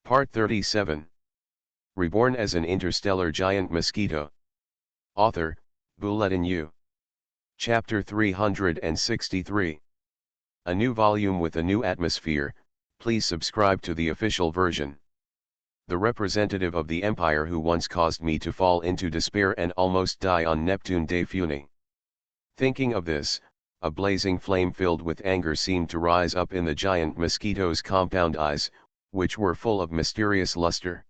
Part 37. Reborn as an interstellar giant mosquito. Author, Bulletin U. Chapter 363. A new volume with a new atmosphere. Please subscribe to the official version. The representative of the Empire who once caused me to fall into despair and almost die on Neptune de Funi. Thinking of this, a blazing flame filled with anger seemed to rise up in the giant mosquito's compound eyes, which were full of mysterious luster.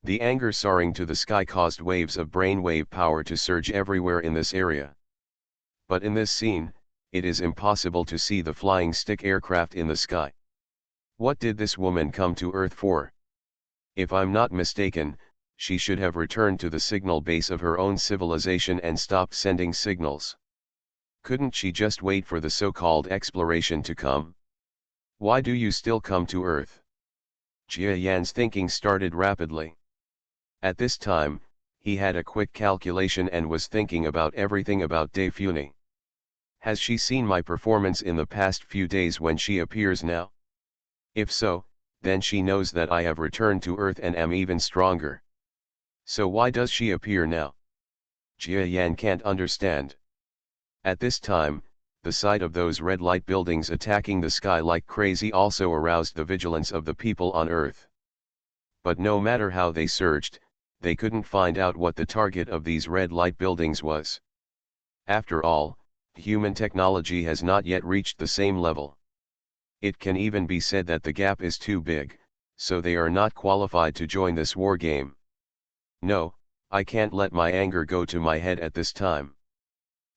The anger soaring to the sky caused waves of brainwave power to surge everywhere in this area. But in this scene, it is impossible to see the flying stick aircraft in the sky. What did this woman come to Earth for? If I'm not mistaken, she should have returned to the signal base of her own civilization and stopped sending signals. Couldn't she just wait for the so-called exploration to come? Why do you still come to Earth? Jia Yan's thinking started rapidly. At this time, he had a quick calculation and was thinking about everything about De Funi. Has she seen my performance in the past few days when she appears now? If so, then she knows that I have returned to Earth and am even stronger. So why does she appear now? Jia Yan can't understand. At this time, the sight of those red light buildings attacking the sky like crazy also aroused the vigilance of the people on Earth. But no matter how they searched, they couldn't find out what the target of these red light buildings was. After all, human technology has not yet reached the same level. It can even be said that the gap is too big, so they are not qualified to join this war game. No, I can't let my anger go to my head at this time.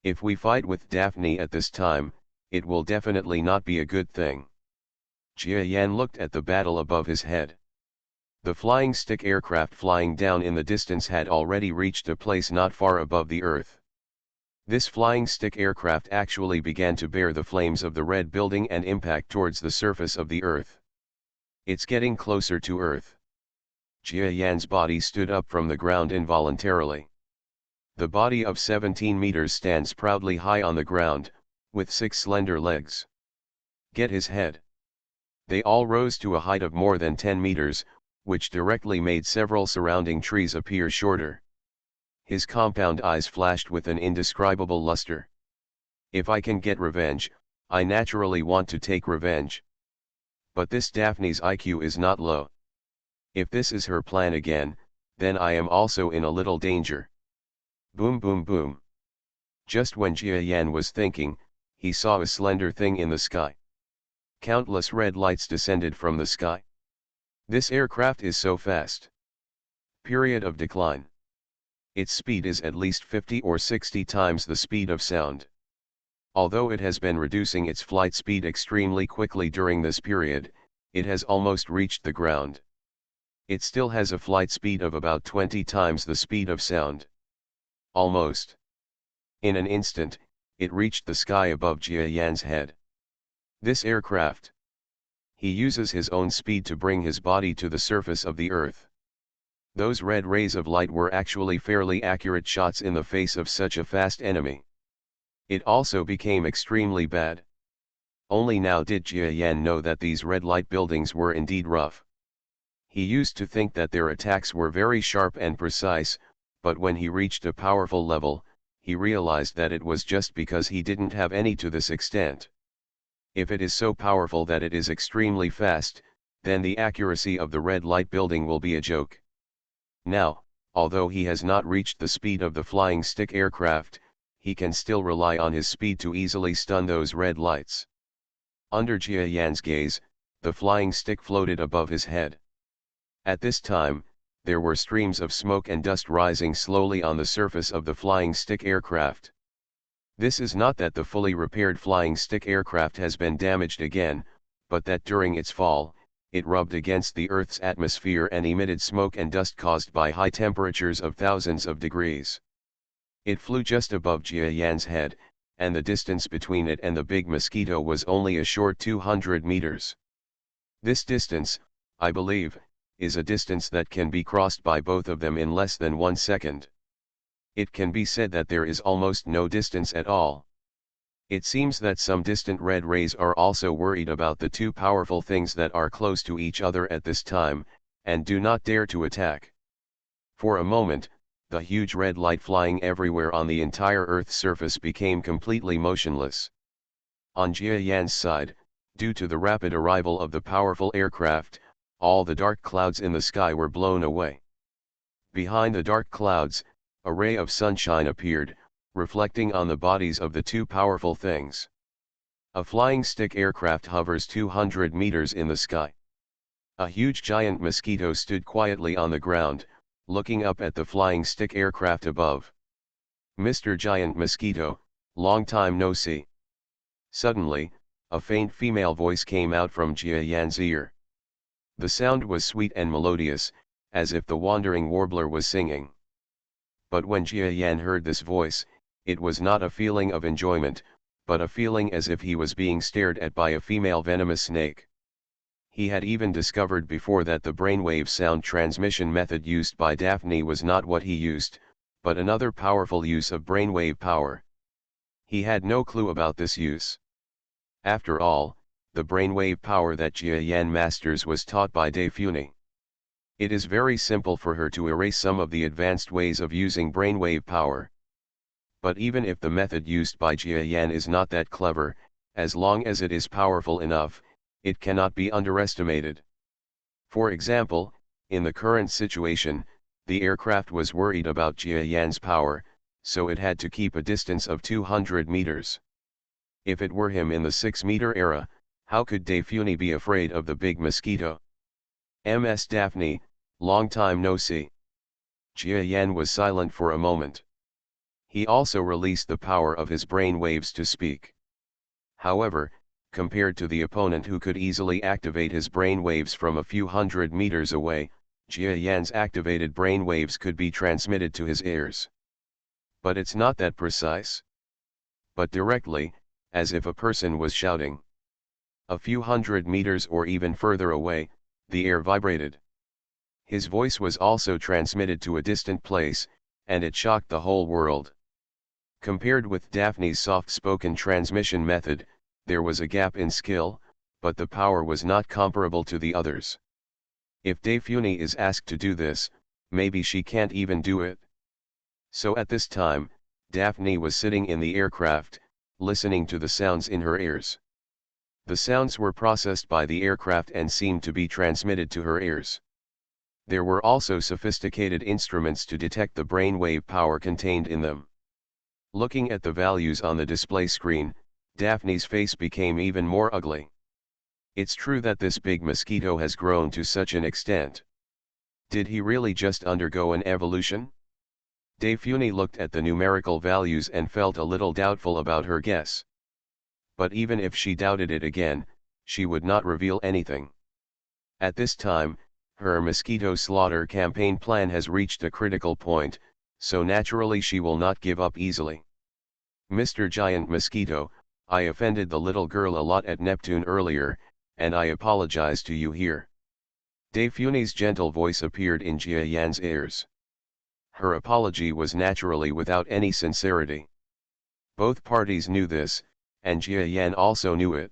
If we fight with Daphne at this time, it will definitely not be a good thing. Jia Yan looked at the battle above his head. The flying stick aircraft flying down in the distance had already reached a place not far above the Earth. This flying stick aircraft actually began to bear the flames of the red building and impact towards the surface of the Earth. It's getting closer to Earth. Jia Yan's body stood up from the ground involuntarily. The body of 17 meters stands proudly high on the ground, with 6 slender legs. Get his head. They all rose to a height of more than 10 meters, which directly made several surrounding trees appear shorter. His compound eyes flashed with an indescribable luster. If I can get revenge, I naturally want to take revenge. But this Daphne's IQ is not low. If this is her plan again, then I am also in a little danger. Boom boom boom. Just when Jia Yan was thinking, he saw a slender thing in the sky. Countless red lights descended from the sky. This aircraft is so fast. Period of decline. Its speed is at least 50 or 60 times the speed of sound. Although it has been reducing its flight speed extremely quickly during this period, it has almost reached the ground. It still has a flight speed of about 20 times the speed of sound. Almost. In an instant, it reached the sky above Jia Yan's head. This aircraft. He uses his own speed to bring his body to the surface of the Earth. Those red rays of light were actually fairly accurate shots in the face of such a fast enemy. It also became extremely bad. Only now did Jia Yan know that these red light buildings were indeed rough. He used to think that their attacks were very sharp and precise, but when he reached a powerful level, he realized that it was just because he didn't have any to this extent. If it is so powerful that it is extremely fast, then the accuracy of the red light building will be a joke. Now, although he has not reached the speed of the flying stick aircraft, he can still rely on his speed to easily stun those red lights. Under Jia Yan's gaze, the flying stick floated above his head. At this time, there were streams of smoke and dust rising slowly on the surface of the flying stick aircraft. This is not that the fully repaired flying stick aircraft has been damaged again, but that during its fall, it rubbed against the Earth's atmosphere and emitted smoke and dust caused by high temperatures of thousands of degrees. It flew just above Jia Yan's head, and the distance between it and the big mosquito was only a short 200 meters. This distance, I believe, is a distance that can be crossed by both of them in less than 1 second. It can be said that there is almost no distance at all. It seems that some distant red rays are also worried about the two powerful things that are close to each other at this time, and do not dare to attack. For a moment, the huge red light flying everywhere on the entire Earth's surface became completely motionless. On Jia Yan's side, due to the rapid arrival of the powerful aircraft, all the dark clouds in the sky were blown away. Behind the dark clouds, a ray of sunshine appeared, reflecting on the bodies of the two powerful things. A flying stick aircraft hovers 200 meters in the sky. A huge giant mosquito stood quietly on the ground, looking up at the flying stick aircraft above. "Mr. Giant Mosquito, long time no see." Suddenly, a faint female voice came out from Jia Yan's ear. The sound was sweet and melodious, as if the wandering warbler was singing. But when Jia Yan heard this voice, it was not a feeling of enjoyment, but a feeling as if he was being stared at by a female venomous snake. He had even discovered before that the brainwave sound transmission method used by Daphne was not what he used, but another powerful use of brainwave power. He had no clue about this use. After all, the brainwave power that Jia Yan masters was taught by Daphne. It is very simple for her to erase some of the advanced ways of using brainwave power. But even if the method used by Jia Yan is not that clever, as long as it is powerful enough, it cannot be underestimated. For example, in the current situation, the aircraft was worried about Jia Yan's power, so it had to keep a distance of 200 meters. If it were him in the 6-meter era, how could Daphne be afraid of the big mosquito? "Ms. Daphne, long time no see." Jia Yan was silent for a moment. He also released the power of his brain waves to speak. However, compared to the opponent who could easily activate his brain waves from a few hundred meters away, Jia Yan's activated brain waves could be transmitted to his ears. But it's not that precise. But directly, as if a person was shouting. A few hundred meters or even further away, the air vibrated. His voice was also transmitted to a distant place, and it shocked the whole world. Compared with Daphne's soft-spoken transmission method, there was a gap in skill, but the power was not comparable to the others. If Daphne is asked to do this, maybe she can't even do it. So at this time, Daphne was sitting in the aircraft, listening to the sounds in her ears. The sounds were processed by the aircraft and seemed to be transmitted to her ears. There were also sophisticated instruments to detect the brainwave power contained in them. Looking at the values on the display screen, Daphne's face became even more ugly. It's true that this big mosquito has grown to such an extent. Did he really just undergo an evolution? Daphne looked at the numerical values and felt a little doubtful about her guess. But even if she doubted it again, she would not reveal anything. At this time, her mosquito slaughter campaign plan has reached a critical point, so naturally she will not give up easily. "Mr. Giant Mosquito, I offended the little girl a lot at Neptune earlier, and I apologize to you here." Daphne's gentle voice appeared in Jia Yan's ears. Her apology was naturally without any sincerity. Both parties knew this, and Jia Yan also knew it.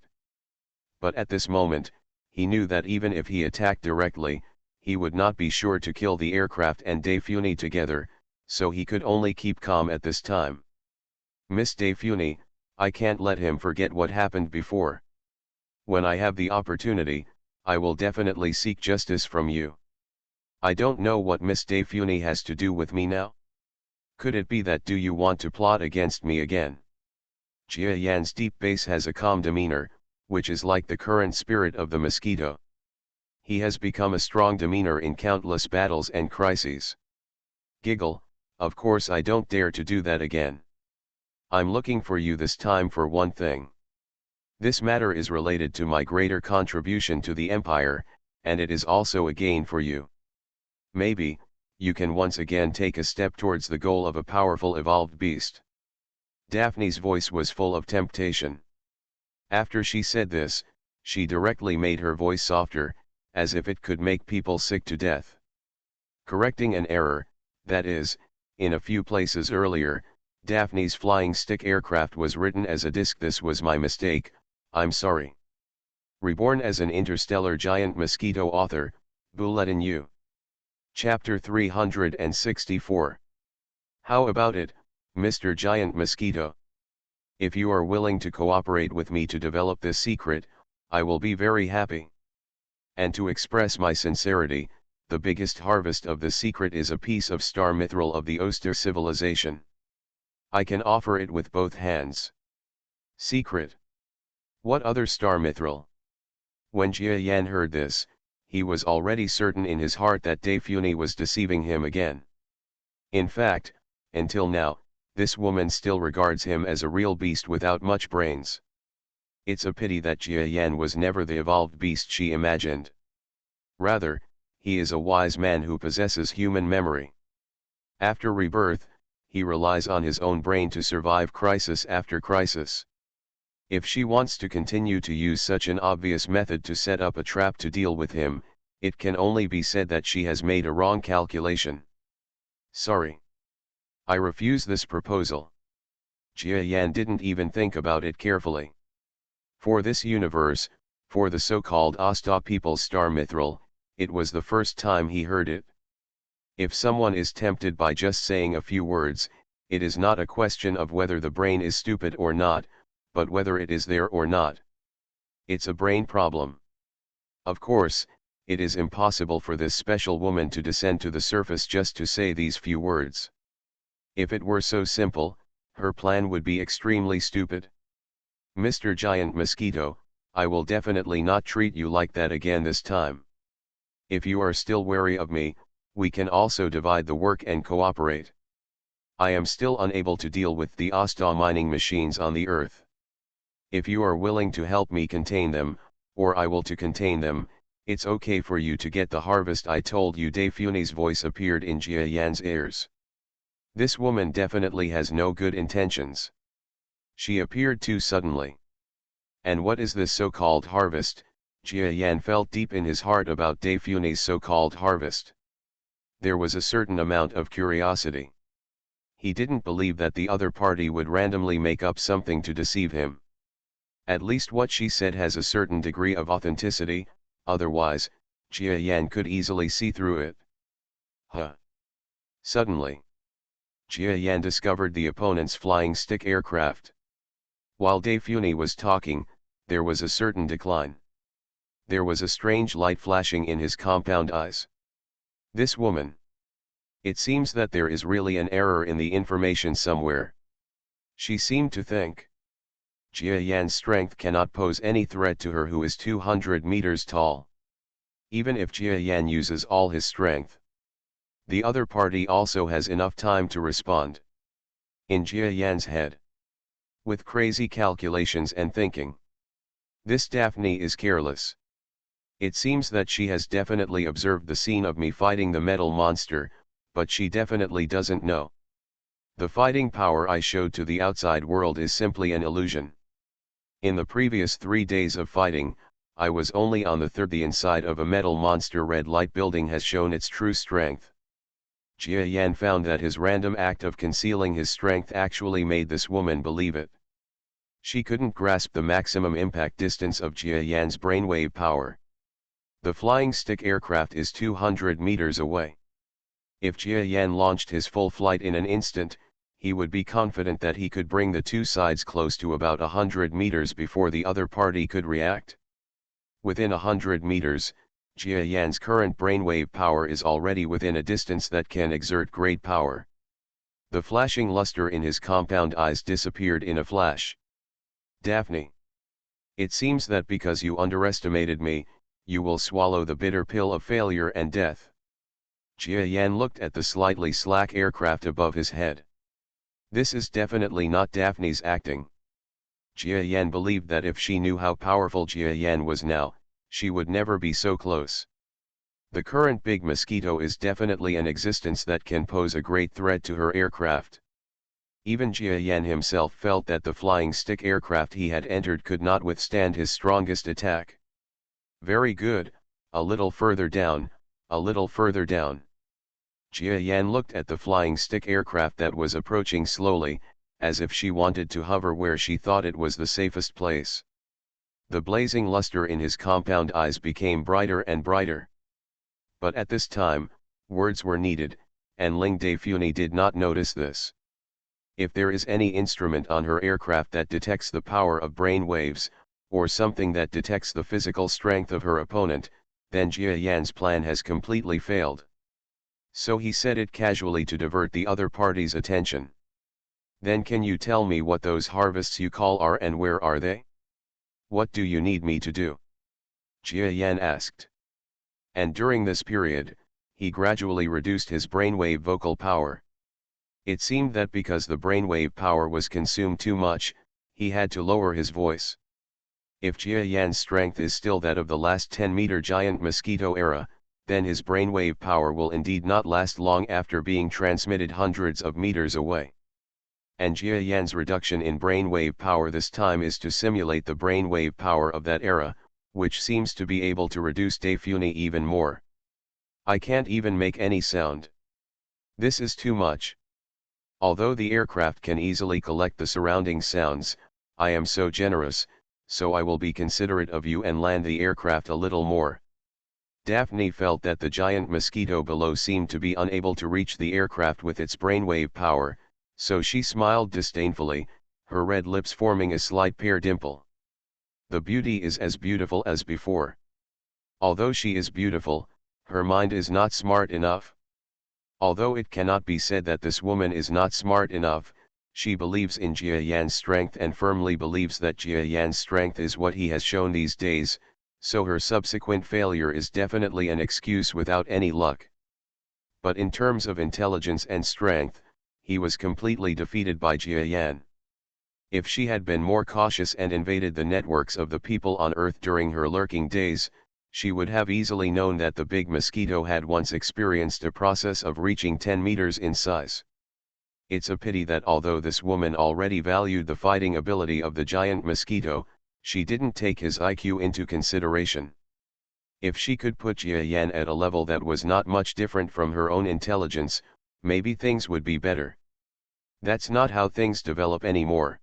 But at this moment, he knew that even if he attacked directly, he would not be sure to kill the aircraft and Daphne together, so he could only keep calm at this time. "Miss Daphne, I can't let him forget what happened before. When I have the opportunity, I will definitely seek justice from you. I don't know what Miss Daphne has to do with me now. Could it be that do you want to plot against me again?" Jia Yan's deep bass has a calm demeanor, which is like the current spirit of the mosquito. He has become a strong demeanor in countless battles and crises. Giggle, of course I don't dare to do that again. I'm looking for you this time for one thing. This matter is related to my greater contribution to the Empire, and it is also a gain for you. Maybe, you can once again take a step towards the goal of a powerful evolved beast. Daphne's voice was full of temptation. After she said this, she directly made her voice softer, as if it could make people sick to death. Correcting an error, that is, in a few places earlier, Daphne's flying stick aircraft was written as a disc. This was my mistake, I'm sorry. Reborn as an interstellar giant mosquito author, Bulletin U. Chapter 364. How about it, Mr. Giant Mosquito? If you are willing to cooperate with me to develop this secret, I will be very happy. And to express my sincerity, the biggest harvest of the secret is a piece of star mithril of the Oster civilization. I can offer it with both hands. Secret. What other star mithril? When Jia Yan heard this, he was already certain in his heart that Daphne was deceiving him again. In fact, until now, this woman still regards him as a real beast without much brains. It's a pity that Jia Yan was never the evolved beast she imagined. Rather, he is a wise man who possesses human memory. After rebirth, he relies on his own brain to survive crisis after crisis. If she wants to continue to use such an obvious method to set up a trap to deal with him, it can only be said that she has made a wrong calculation. Sorry. I refuse this proposal. Jia Yan didn't even think about it carefully. For this universe, for the so-called Asta people's star mithril, it was the first time he heard it. If someone is tempted by just saying a few words, it is not a question of whether the brain is stupid or not, but whether it is there or not. It's a brain problem. Of course, it is impossible for this special woman to descend to the surface just to say these few words. If it were so simple, her plan would be extremely stupid. Mr. Giant Mosquito, I will definitely not treat you like that again this time. If you are still wary of me, we can also divide the work and cooperate. I am still unable to deal with the Asta mining machines on the Earth. If you are willing to help me contain them, or I will to contain them, it's okay for you to get the harvest I told you. Daphne's voice appeared in Jia Yan's ears. This woman definitely has no good intentions. She appeared too suddenly. And what is this so-called harvest? Jia Yan felt deep in his heart about Daphne's so-called harvest. There was a certain amount of curiosity. He didn't believe that the other party would randomly make up something to deceive him. At least what she said has a certain degree of authenticity, otherwise, Jia Yan could easily see through it. Suddenly, Jia Yan discovered the opponent's flying stick aircraft. While Daphne was talking, there was a certain decline. There was a strange light flashing in his compound eyes. This woman. It seems that there is really an error in the information somewhere. She seemed to think. Jia Yan's strength cannot pose any threat to her who is 200 meters tall. Even if Jia Yan uses all his strength, the other party also has enough time to respond. In Jia Yan's head, with crazy calculations and thinking, this Daphne is careless. It seems that she has definitely observed the scene of me fighting the metal monster, but she definitely doesn't know. The fighting power I showed to the outside world is simply an illusion. In the previous 3 days of fighting, I was only on the third. The inside of a metal monster red light building has shown its true strength. Jia Yan found that his random act of concealing his strength actually made this woman believe it. She couldn't grasp the maximum impact distance of Jia Yan's brainwave power. The flying stick aircraft is 200 meters away. If Jia Yan launched his full flight in an instant, he would be confident that he could bring the two sides close to about 100 meters before the other party could react. Within 100 meters, Jia Yan's current brainwave power is already within a distance that can exert great power. The flashing luster in his compound eyes disappeared in a flash. Daphne. It seems that because you underestimated me, you will swallow the bitter pill of failure and death. Jia Yan looked at the slightly slack aircraft above his head. This is definitely not Daphne's acting. Jia Yan believed that if she knew how powerful Jia Yan was now, she would never be so close. The current big mosquito is definitely an existence that can pose a great threat to her aircraft. Even Jia Yan himself felt that the flying stick aircraft he had entered could not withstand his strongest attack. Very good, a little further down, a little further down. Jia Yan looked at the flying stick aircraft that was approaching slowly, as if she wanted to hover where she thought it was the safest place. The blazing luster in his compound eyes became brighter and brighter. But at this time, words were needed, and Ling Defuni did not notice this. If there is any instrument on her aircraft that detects the power of brain waves, or something that detects the physical strength of her opponent, then Jia Yan's plan has completely failed. So he said it casually to divert the other party's attention. Then can you tell me what those harvests you call are and where are they? What do you need me to do? Jia Yan asked. And during this period, he gradually reduced his brainwave vocal power. It seemed that because the brainwave power was consumed too much, he had to lower his voice. If Jia Yan's strength is still that of the last 10-meter giant Mosquito era, then his brainwave power will indeed not last long after being transmitted hundreds of meters away. And Jia Yan's reduction in brainwave power this time is to simulate the brainwave power of that era, which seems to be able to reduce Defuni even more. I can't even make any sound. This is too much. Although the aircraft can easily collect the surrounding sounds, I am so generous, so I will be considerate of you and land the aircraft a little more. Daphne felt that the giant Mosquito below seemed to be unable to reach the aircraft with its brainwave power, so she smiled disdainfully, her red lips forming a slight pear dimple. The beauty is as beautiful as before. Although she is beautiful, her mind is not smart enough. Although it cannot be said that this woman is not smart enough, she believes in Jia Yan's strength and firmly believes that Jia Yan's strength is what he has shown these days, so her subsequent failure is definitely an excuse without any luck. But in terms of intelligence and strength, he was completely defeated by Jia Yan. If she had been more cautious and invaded the networks of the people on Earth during her lurking days, she would have easily known that the big Mosquito had once experienced a process of reaching 10 meters in size. It's a pity that although this woman already valued the fighting ability of the giant Mosquito, she didn't take his IQ into consideration. If she could put Jia Yan at a level that was not much different from her own intelligence, maybe things would be better. That's not how things develop anymore.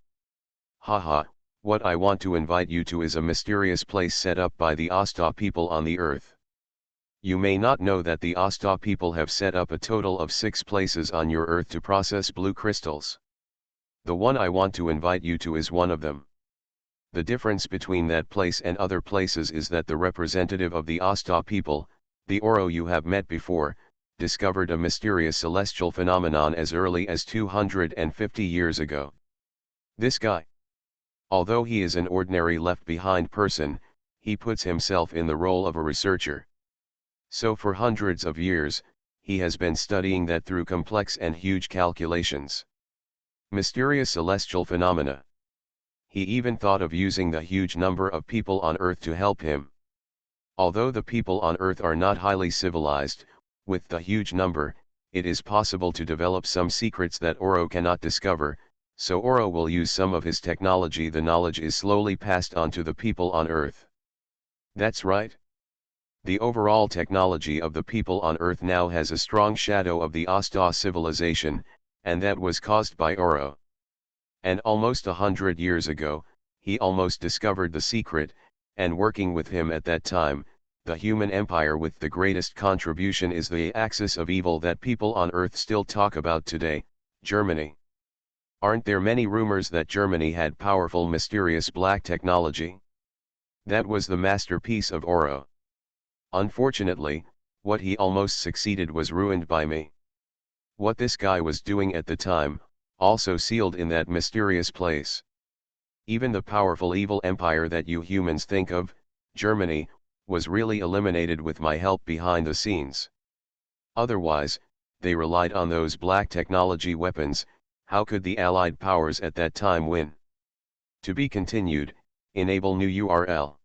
Haha, what I want to invite you to is a mysterious place set up by the Asta people on the Earth. You may not know that the Asta people have set up a total of 6 places on your Earth to process blue crystals. The one I want to invite you to is one of them. The difference between that place and other places is that the representative of the Asta people, the Oro you have met before, discovered a mysterious celestial phenomenon as early as 250 years ago. This guy, although he is an ordinary left-behind person, he puts himself in the role of a researcher. So for hundreds of years, he has been studying that through complex and huge calculations. Mysterious celestial phenomena. He even thought of using the huge number of people on Earth to help him. Although the people on Earth are not highly civilized, with the huge number, it is possible to develop some secrets that Oro cannot discover, so Oro will use some of his technology. The knowledge is slowly passed on to the people on Earth. That's right. The overall technology of the people on Earth now has a strong shadow of the Asta civilization, and that was caused by Oro. And almost 100 years ago, he almost discovered the secret, and working with him at that time, the human empire with the greatest contribution is the axis of evil that people on Earth still talk about today, Germany. Aren't there many rumors that Germany had powerful mysterious black technology? That was the masterpiece of Oro. Unfortunately, what he almost succeeded was ruined by me. What this guy was doing at the time, also sealed in that mysterious place. Even the powerful evil empire that you humans think of, Germany, was really eliminated with my help behind the scenes. Otherwise, they relied on those black technology weapons. How could the Allied powers at that time win? To be continued, enable new URL.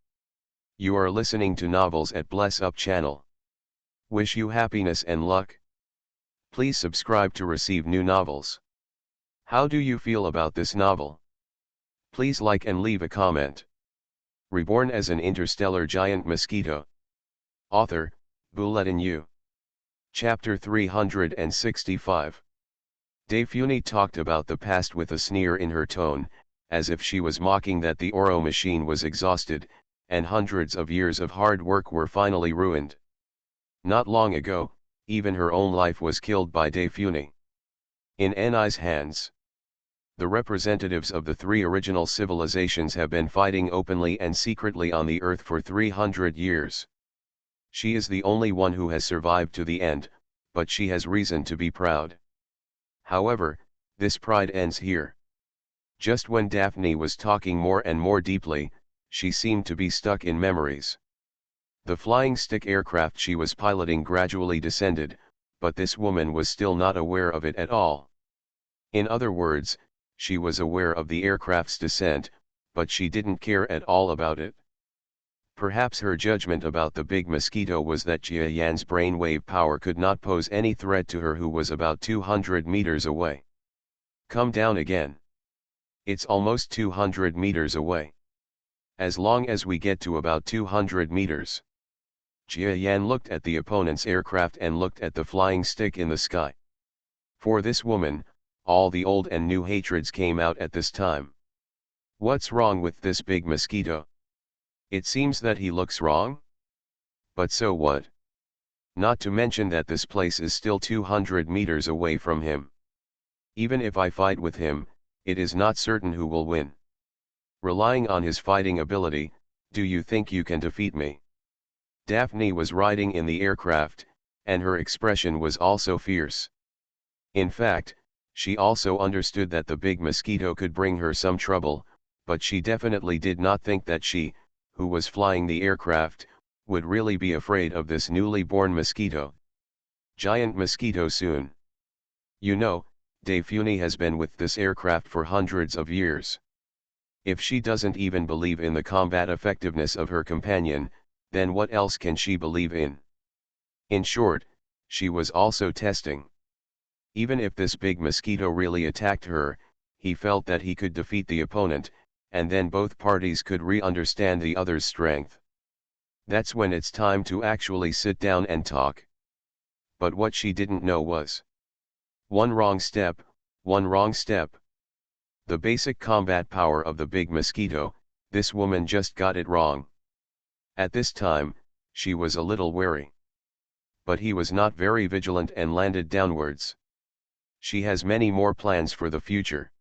You are listening to Novels at Bless Up channel. Wish you happiness and luck. Please subscribe to receive new novels. How do you feel about this novel? Please like and leave a comment. Reborn as an interstellar giant mosquito. Author, Bulletin U. Chapter 365. Defuni talked about the past with a sneer in her tone, as if she was mocking that the Oro machine was exhausted, and hundreds of years of hard work were finally ruined. Not long ago, even her own life was killed by Daphne. In Ni's hands. The representatives of the three original civilizations have been fighting openly and secretly on the Earth for 300 years. She is the only one who has survived to the end, but she has reason to be proud. However, this pride ends here. Just when Daphne was talking more and more deeply, she seemed to be stuck in memories. The flying stick aircraft she was piloting gradually descended, but this woman was still not aware of it at all. In other words, she was aware of the aircraft's descent, but she didn't care at all about it. Perhaps her judgment about the big mosquito was that Jia Yan's brainwave power could not pose any threat to her, who was about 200 meters away. Come down again. It's almost 200 meters away. As long as we get to about 200 meters. Jia Yan looked at the opponent's aircraft and looked at the flying stick in the sky. For this woman, all the old and new hatreds came out at this time. What's wrong with this big mosquito? It seems that he looks wrong? But so what? Not to mention that this place is still 200 meters away from him. Even if I fight with him, it is not certain who will win. Relying on his fighting ability, do you think you can defeat me? Daphne was riding in the aircraft, and her expression was also fierce. In fact, she also understood that the big mosquito could bring her some trouble, but she definitely did not think that she, who was flying the aircraft, would really be afraid of this newly born mosquito. Giant mosquito soon. You know, Daphne has been with this aircraft for hundreds of years. If she doesn't even believe in the combat effectiveness of her companion, then what else can she believe in? In short, she was also testing. Even if this big mosquito really attacked her, he felt that he could defeat the opponent, and then both parties could re-understand the other's strength. That's when it's time to actually sit down and talk. But what she didn't know was one wrong step. The basic combat power of the big mosquito, this woman just got it wrong. At this time, she was a little wary. But he was not very vigilant and landed downwards. She has many more plans for the future.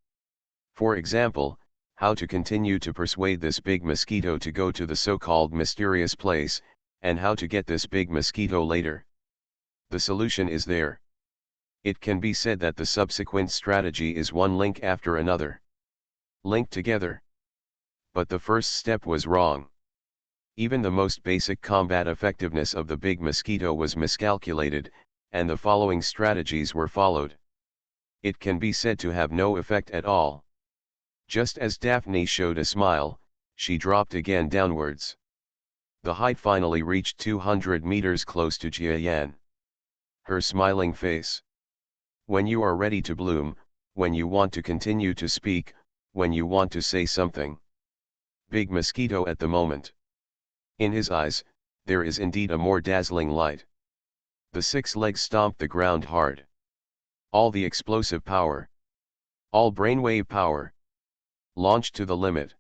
For example, how to continue to persuade this big mosquito to go to the so-called mysterious place, and how to get this big mosquito later. The solution is there. It can be said that the subsequent strategy is one link after another. Linked together. But the first step was wrong. Even the most basic combat effectiveness of the big mosquito was miscalculated, and the following strategies were followed. It can be said to have no effect at all. Just as Daphne showed a smile, she dropped again downwards. The height finally reached 200 meters close to Jia Yan. Her smiling face. When you are ready to bloom, when you want to continue to speak, when you want to say something. Big mosquito at the moment. In his eyes, there is indeed a more dazzling light. The 6 legs stomped the ground hard. All the explosive power. All brainwave power. Launched to the limit.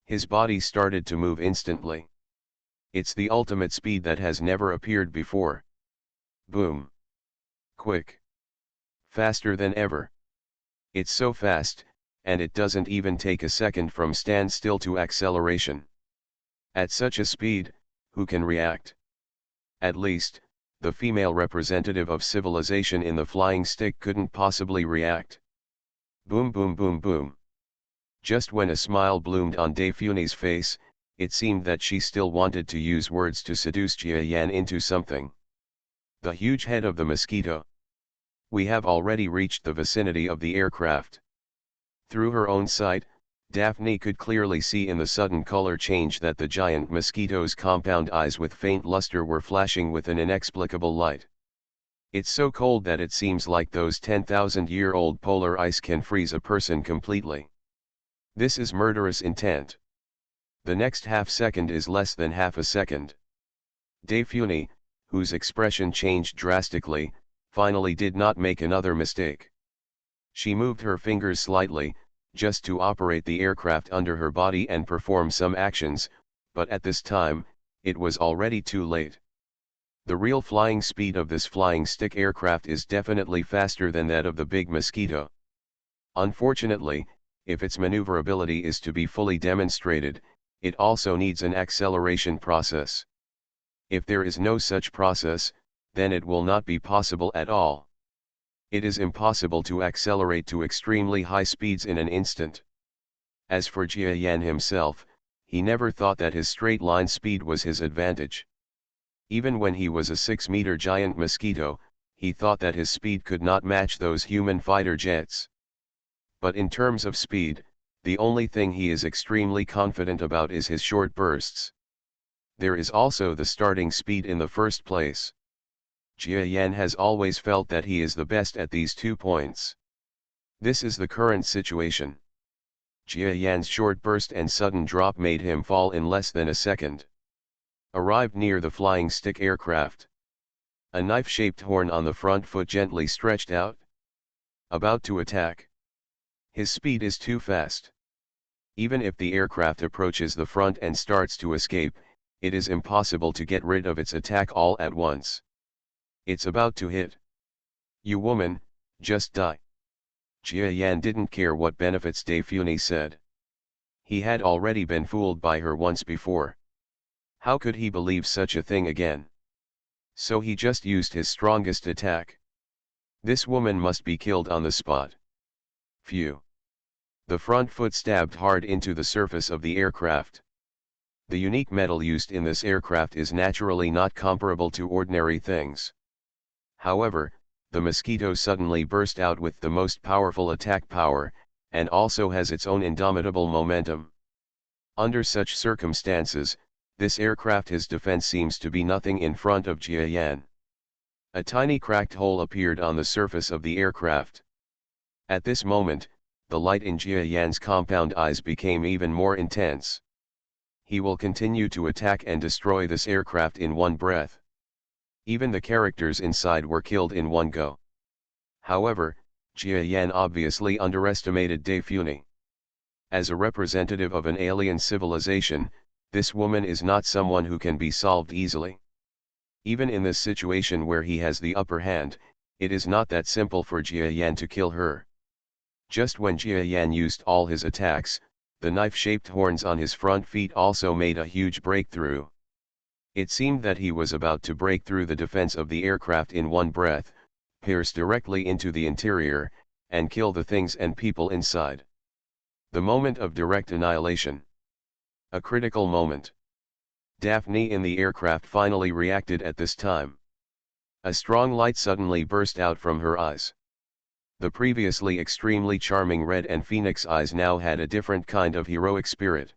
His body started to move instantly. It's the ultimate speed that has never appeared before. Boom. Quick. Faster than ever. It's so fast, and it doesn't even take a second from standstill to acceleration. At such a speed, who can react? At least, the female representative of civilization in the flying stick couldn't possibly react. Boom boom boom boom. Just when a smile bloomed on Daphne's face, it seemed that she still wanted to use words to seduce Jia Yan into something. The huge head of the mosquito. We have already reached the vicinity of the aircraft. Through her own sight, Daphne could clearly see in the sudden color change that the giant mosquito's compound eyes with faint luster were flashing with an inexplicable light. It's so cold that it seems like those 10,000-year-old polar ice can freeze a person completely. This is murderous intent. The next half second is less than half a second. Daphne, whose expression changed drastically, finally did not make another mistake. She moved her fingers slightly, just to operate the aircraft under her body and perform some actions, but at this time, it was already too late. The real flying speed of this flying stick aircraft is definitely faster than that of the big Mosquito. Unfortunately, if its maneuverability is to be fully demonstrated, it also needs an acceleration process. If there is no such process, then it will not be possible at all. It is impossible to accelerate to extremely high speeds in an instant. As for Jia Yan himself, he never thought that his straight-line speed was his advantage. Even when he was a 6-meter giant Mosquito, he thought that his speed could not match those human fighter jets. But in terms of speed, the only thing he is extremely confident about is his short bursts. There is also the starting speed in the first place. Jia Yan has always felt that he is the best at these 2 points. This is the current situation. Jia Yan's short burst and sudden drop made him fall in less than a second. Arrived near the flying stick aircraft. A knife-shaped horn on the front foot gently stretched out. About to attack. His speed is too fast. Even if the aircraft approaches the front and starts to escape, it is impossible to get rid of its attack all at once. It's about to hit. You woman, just die. Jia Yan didn't care what benefits De Funi said. He had already been fooled by her once before. How could he believe such a thing again? So he just used his strongest attack. This woman must be killed on the spot. Phew. The front foot stabbed hard into the surface of the aircraft. The unique metal used in this aircraft is naturally not comparable to ordinary things. However, the Mosquito suddenly burst out with the most powerful attack power, and also has its own indomitable momentum. Under such circumstances, this aircraft's defense seems to be nothing in front of Jia Yan. A tiny cracked hole appeared on the surface of the aircraft. At this moment, the light in Jia Yan's compound eyes became even more intense. He will continue to attack and destroy this aircraft in one breath. Even the characters inside were killed in one go. However, Jia Yan obviously underestimated De Funi. As a representative of an alien civilization, this woman is not someone who can be solved easily. Even in this situation where he has the upper hand, it is not that simple for Jia Yan to kill her. Just when Jia Yan used all his attacks, the knife-shaped horns on his front feet also made a huge breakthrough. It seemed that he was about to break through the defense of the aircraft in one breath, pierce directly into the interior, and kill the things and people inside. The moment of direct annihilation. A critical moment. Daphne in the aircraft finally reacted at this time. A strong light suddenly burst out from her eyes. The previously extremely charming red and phoenix eyes now had a different kind of heroic spirit.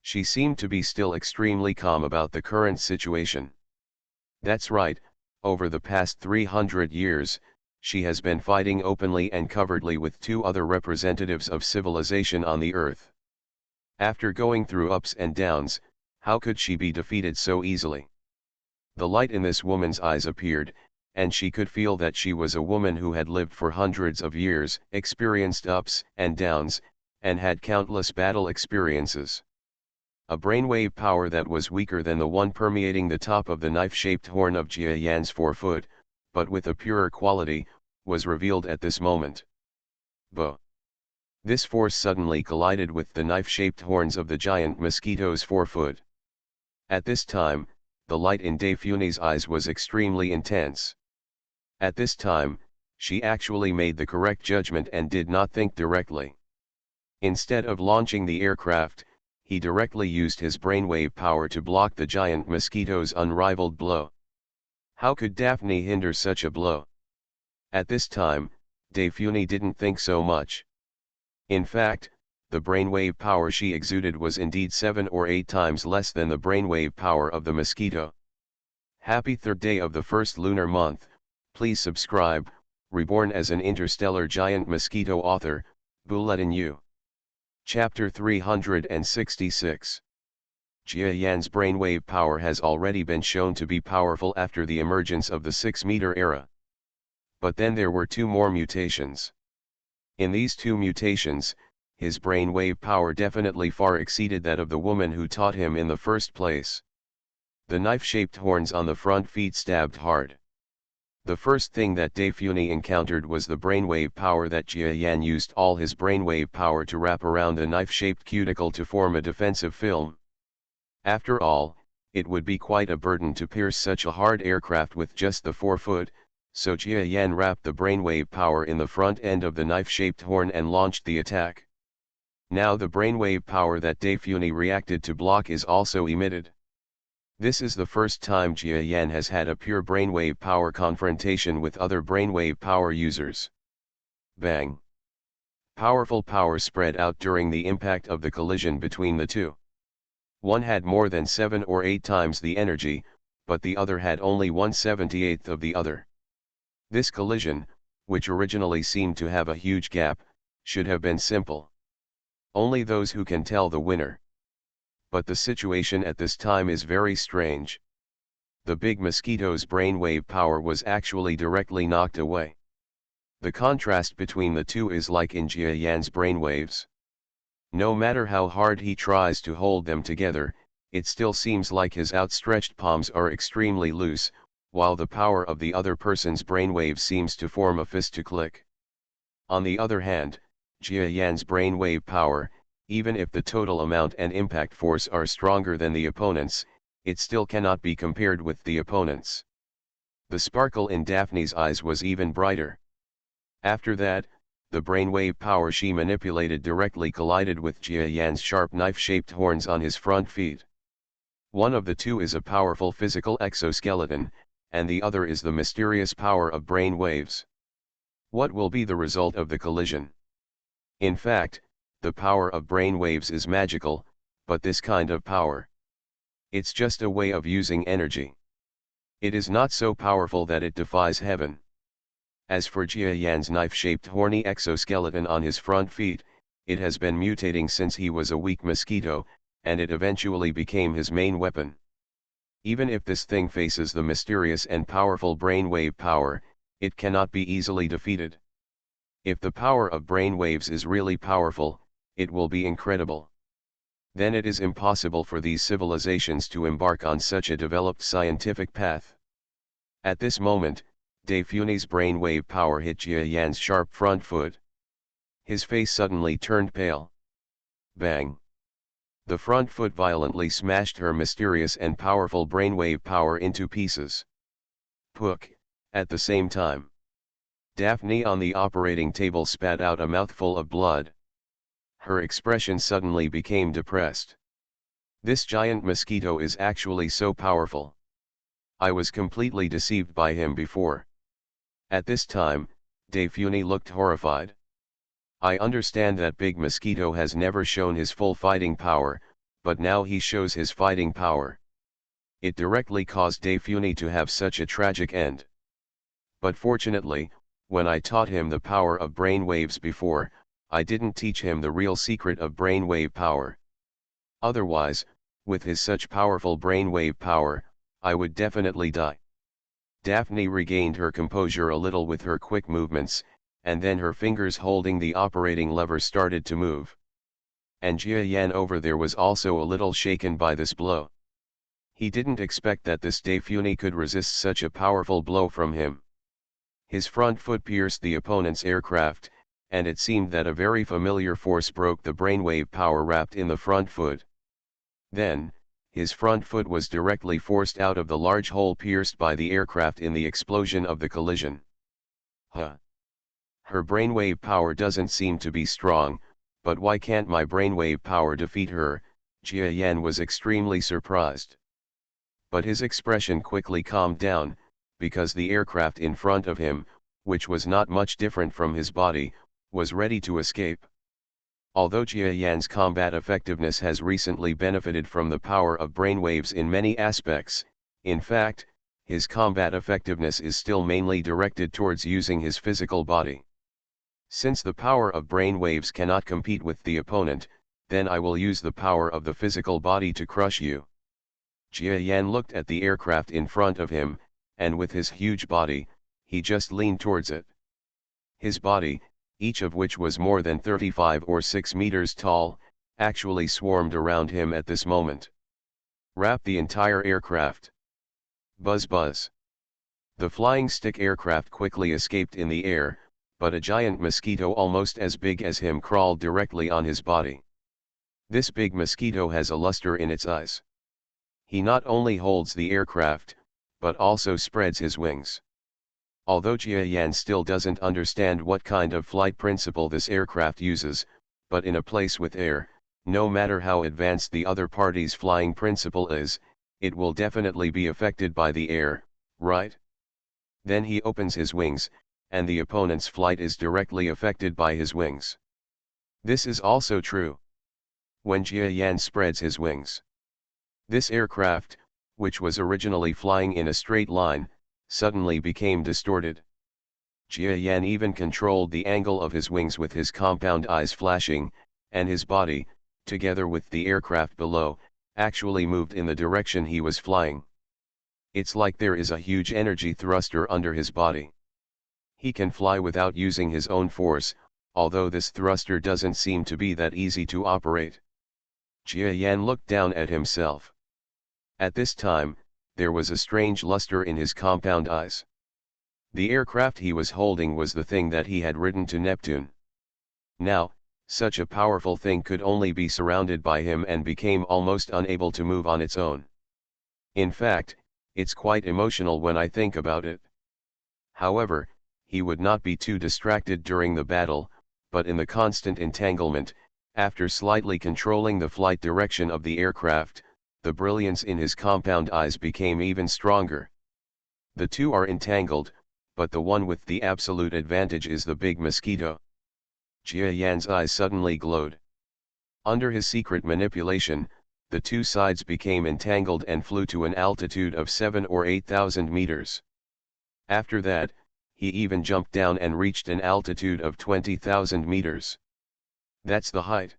She seemed to be still extremely calm about the current situation. That's right, over the past 300 years, she has been fighting openly and covertly with 2 other representatives of civilization on the Earth. After going through ups and downs, how could she be defeated so easily? The light in this woman's eyes appeared, and she could feel that she was a woman who had lived for hundreds of years, experienced ups and downs, and had countless battle experiences. A brainwave power that was weaker than the one permeating the top of the knife-shaped horn of Jia Yan's forefoot, but with a purer quality, was revealed at this moment. Bo! This force suddenly collided with the knife-shaped horns of the giant Mosquito's forefoot. At this time, the light in De Funi's eyes was extremely intense. At this time, she actually made the correct judgment and did not think directly. Instead of launching the aircraft, he directly used his brainwave power to block the giant Mosquito's unrivaled blow. How could Daphne hinder such a blow? At this time, De Funi didn't think so much. In fact, the brainwave power she exuded was indeed 7 or 8 times less than the brainwave power of the Mosquito. Happy 3rd day of the first lunar month. Please subscribe. Reborn as an interstellar giant Mosquito author, Bulletin U. Chapter 366. Jia Yan's brainwave power has already been shown to be powerful after the emergence of the 6-meter era. But then there were 2 more mutations. In these 2 mutations, his brainwave power definitely far exceeded that of the woman who taught him in the first place. The knife-shaped horns on the front feet stabbed hard. The first thing that Daifune encountered was the brainwave power that Jia Yan used all his brainwave power to wrap around the knife-shaped cuticle to form a defensive film. After all, it would be quite a burden to pierce such a hard aircraft with just the forefoot, so Jia Yan wrapped the brainwave power in the front end of the knife-shaped horn and launched the attack. Now the brainwave power that Daifune reacted to block is also emitted. This is the first time Jia Yan has had a pure brainwave power confrontation with other brainwave power users. Bang! Powerful power spread out during the impact of the collision between the two. One had more than 7 or 8 times the energy, but the other had only 1/78th of the other. This collision, which originally seemed to have a huge gap, should have been simple. Only those who can tell the winner. But the situation at this time is very strange. The big Mosquito's brainwave power was actually directly knocked away. The contrast between the two is like in Jia Yan's brainwaves. No matter how hard he tries to hold them together, it still seems like his outstretched palms are extremely loose, while the power of the other person's brainwave seems to form a fist to click. On the other hand, Jia Yan's brainwave power, even if the total amount and impact force are stronger than the opponent's, it still cannot be compared with the opponent's. The sparkle in Daphne's eyes was even brighter. After that, the brainwave power she manipulated directly collided with Jia Yan's sharp knife-shaped horns on his front feet. One of the two is a powerful physical exoskeleton, and the other is the mysterious power of brain waves. What will be the result of the collision? In fact, the power of brain waves is magical, but this kind of power, it's just a way of using energy. It is not so powerful that it defies heaven. As for Jia Yan's knife-shaped horny exoskeleton on his front feet, it has been mutating since he was a weak mosquito, and it eventually became his main weapon. Even if this thing faces the mysterious and powerful brainwave power, it cannot be easily defeated. If the power of brainwaves is really powerful, it will be incredible. Then it is impossible for these civilizations to embark on such a developed scientific path. At this moment, Daifune's brainwave power hit Jia Yan's sharp front foot. His face suddenly turned pale. Bang! The front foot violently smashed her mysterious and powerful brainwave power into pieces. Pook! At the same time, Daphne on the operating table spat out a mouthful of blood. Her expression suddenly became depressed. This giant mosquito is actually so powerful. I was completely deceived by him before. At this time, Daifune looked horrified. I understand that big mosquito has never shown his full fighting power, but now he shows his fighting power. It directly caused Daifune to have such a tragic end. But fortunately, when I taught him the power of brainwaves before, I didn't teach him the real secret of brainwave power. Otherwise, with his such powerful brainwave power, I would definitely die. Daphne regained her composure a little with her quick movements, and then her fingers holding the operating lever started to move. And Jia Yan over there was also a little shaken by this blow. He didn't expect that this Daifune could resist such a powerful blow from him. His front foot pierced the opponent's aircraft, and it seemed that a very familiar force broke the brainwave power wrapped in the front foot. Then, his front foot was directly forced out of the large hole pierced by the aircraft in the explosion of the collision. Her brainwave power doesn't seem to be strong, but why can't my brainwave power defeat her? Jia Yan was extremely surprised. But his expression quickly calmed down, because the aircraft in front of him, which was not much different from his body, was ready to escape. Although Jia Yan's combat effectiveness has recently benefited from the power of brainwaves in many aspects, in fact, his combat effectiveness is still mainly directed towards using his physical body. Since the power of brainwaves cannot compete with the opponent, then I will use the power of the physical body to crush you. Jia Yan looked at the aircraft in front of him, and with his huge body, he just leaned towards it. His body, each of which was more than 35 or 6 meters tall, actually swarmed around him at this moment. Wrap the entire aircraft. Buzz buzz. The flying stick aircraft quickly escaped in the air, but a giant mosquito almost as big as him crawled directly on his body. This big mosquito has a luster in its eyes. He not only holds the aircraft, but also spreads his wings. Although Jia Yan still doesn't understand what kind of flight principle this aircraft uses, but in a place with air, no matter how advanced the other party's flying principle is, it will definitely be affected by the air, right? Then he opens his wings, and the opponent's flight is directly affected by his wings. This is also true when Jia Yan spreads his wings. This aircraft, which was originally flying in a straight line, suddenly became distorted. Jia Yan even controlled the angle of his wings with his compound eyes flashing, and his body, together with the aircraft below, actually moved in the direction he was flying. It's like there is a huge energy thruster under his body. He can fly without using his own force, although this thruster doesn't seem to be that easy to operate. Jia Yan looked down at himself. At this time, there was a strange luster in his compound eyes. The aircraft he was holding was the thing that he had ridden to Neptune. Now, such a powerful thing could only be surrounded by him and became almost unable to move on its own. In fact, it's quite emotional when I think about it. However, he would not be too distracted during the battle, but in the constant entanglement, after slightly controlling the flight direction of the aircraft, the brilliance in his compound eyes became even stronger. The two are entangled, but the one with the absolute advantage is the big mosquito. Jia Yan's eyes suddenly glowed. Under his secret manipulation, the two sides became entangled and flew to an altitude of 7 or 8,000 meters. After that, he even jumped down and reached an altitude of 20,000 meters. That's the height.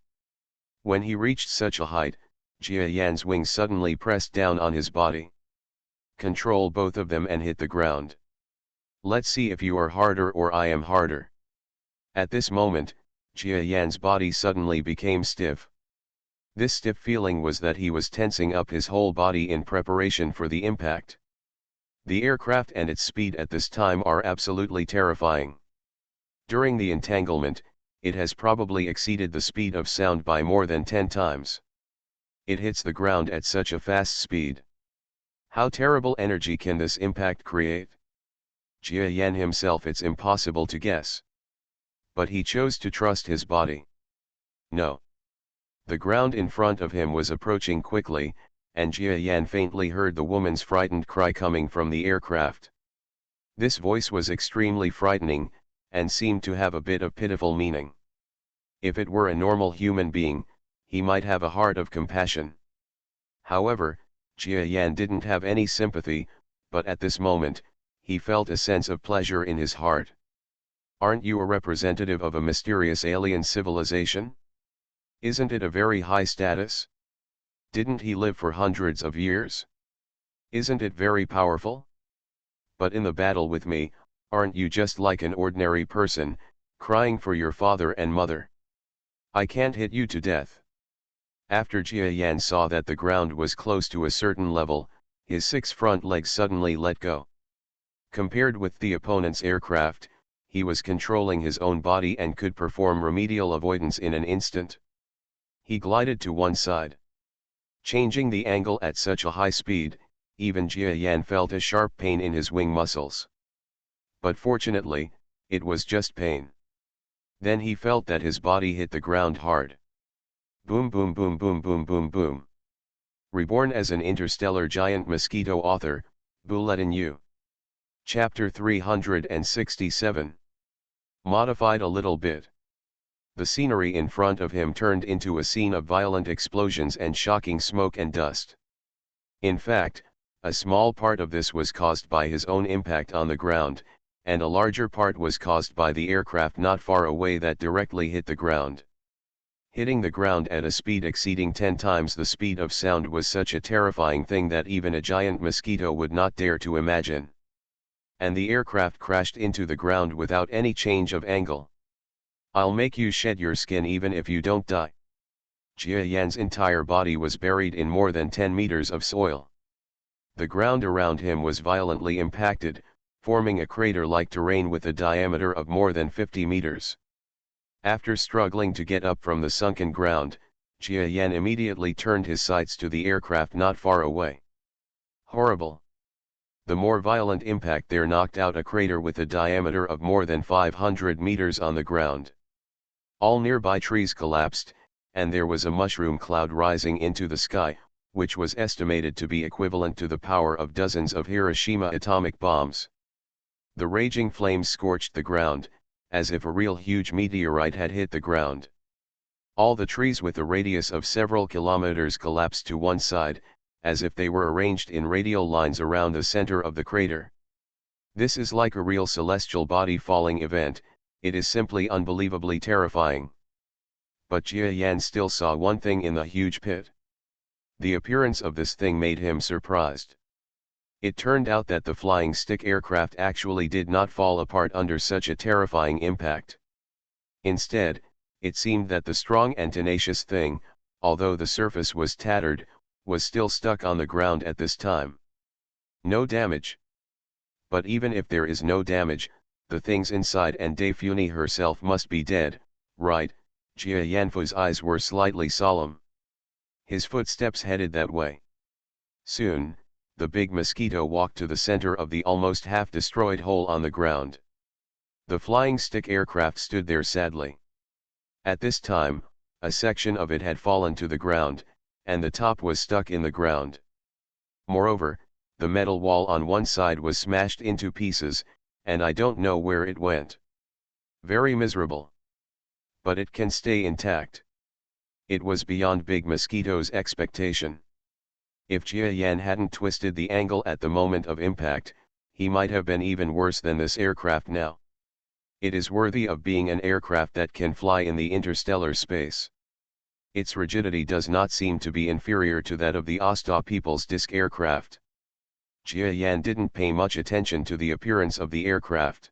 When he reached such a height, Jia Yan's wings suddenly pressed down on his body. Control both of them and hit the ground. Let's see if you are harder or I am harder. At this moment, Jia Yan's body suddenly became stiff. This stiff feeling was that he was tensing up his whole body in preparation for the impact. The aircraft and its speed at this time are absolutely terrifying. During the entanglement, it has probably exceeded the speed of sound by more than 10 times. It hits the ground at such a fast speed. How terrible energy can this impact create? Jia Yan himself, it's impossible to guess. But he chose to trust his body. No. The ground in front of him was approaching quickly, and Jia Yan faintly heard the woman's frightened cry coming from the aircraft. This voice was extremely frightening, and seemed to have a bit of pitiful meaning. If it were a normal human being, he might have a heart of compassion. However, Jia Yan didn't have any sympathy, but at this moment, he felt a sense of pleasure in his heart. Aren't you a representative of a mysterious alien civilization? Isn't it a very high status? Didn't he live for hundreds of years? Isn't it very powerful? But in the battle with me, aren't you just like an ordinary person, crying for your father and mother? I can't hit you to death. After Jia Yan saw that the ground was close to a certain level, his 6 front legs suddenly let go. Compared with the opponent's aircraft, he was controlling his own body and could perform remedial avoidance in an instant. He glided to one side. Changing the angle at such a high speed, even Jia Yan felt a sharp pain in his wing muscles. But fortunately, it was just pain. Then he felt that his body hit the ground hard. Boom boom boom boom boom boom boom. Reborn as an interstellar giant mosquito. Author, Bulletin U. Chapter 367. Modified a little bit. The scenery in front of him turned into a scene of violent explosions and shocking smoke and dust. In fact, a small part of this was caused by his own impact on the ground, and a larger part was caused by the aircraft not far away that directly hit the ground. Hitting the ground at a speed exceeding 10 times the speed of sound was such a terrifying thing that even a giant mosquito would not dare to imagine. And the aircraft crashed into the ground without any change of angle. I'll make you shed your skin even if you don't die. Jia Yan's entire body was buried in more than 10 meters of soil. The ground around him was violently impacted, forming a crater-like terrain with a diameter of more than 50 meters. After struggling to get up from the sunken ground, Jia Yan immediately turned his sights to the aircraft not far away. Horrible! The more violent impact there knocked out a crater with a diameter of more than 500 meters on the ground. All nearby trees collapsed, and there was a mushroom cloud rising into the sky, which was estimated to be equivalent to the power of dozens of Hiroshima atomic bombs. The raging flames scorched the ground, as if a real huge meteorite had hit the ground. All the trees with a radius of several kilometers collapsed to one side, as if they were arranged in radial lines around the center of the crater. This is like a real celestial body falling event. It is simply unbelievably terrifying. But Jia Yan still saw one thing in the huge pit. The appearance of this thing made him surprised. It turned out that the flying stick aircraft actually did not fall apart under such a terrifying impact. Instead, it seemed that the strong and tenacious thing, although the surface was tattered, was still stuck on the ground at this time. No damage. But even if there is no damage, the things inside and Daifuni herself must be dead, right? Jia Yanfu's eyes were slightly solemn. His footsteps headed that way. Soon, the big mosquito walked to the center of the almost half-destroyed hole on the ground. The flying stick aircraft stood there sadly. At this time, a section of it had fallen to the ground, and the top was stuck in the ground. Moreover, the metal wall on one side was smashed into pieces, and I don't know where it went. Very miserable. But it can stay intact. It was beyond Big Mosquito's expectation. If Jia Yan hadn't twisted the angle at the moment of impact, he might have been even worse than this aircraft now. It is worthy of being an aircraft that can fly in the interstellar space. Its rigidity does not seem to be inferior to that of the Asta people's disk aircraft. Jia Yan didn't pay much attention to the appearance of the aircraft.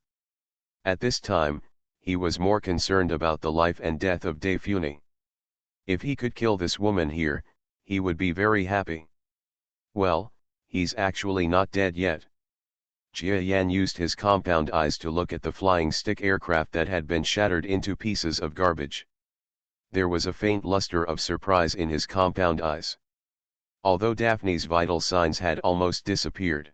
At this time, he was more concerned about the life and death of Daifuni. If he could kill this woman here, he would be very happy. Well, he's actually not dead yet. Jia Yan used his compound eyes to look at the flying stick aircraft that had been shattered into pieces of garbage. There was a faint luster of surprise in his compound eyes. Although Daphne's vital signs had almost disappeared.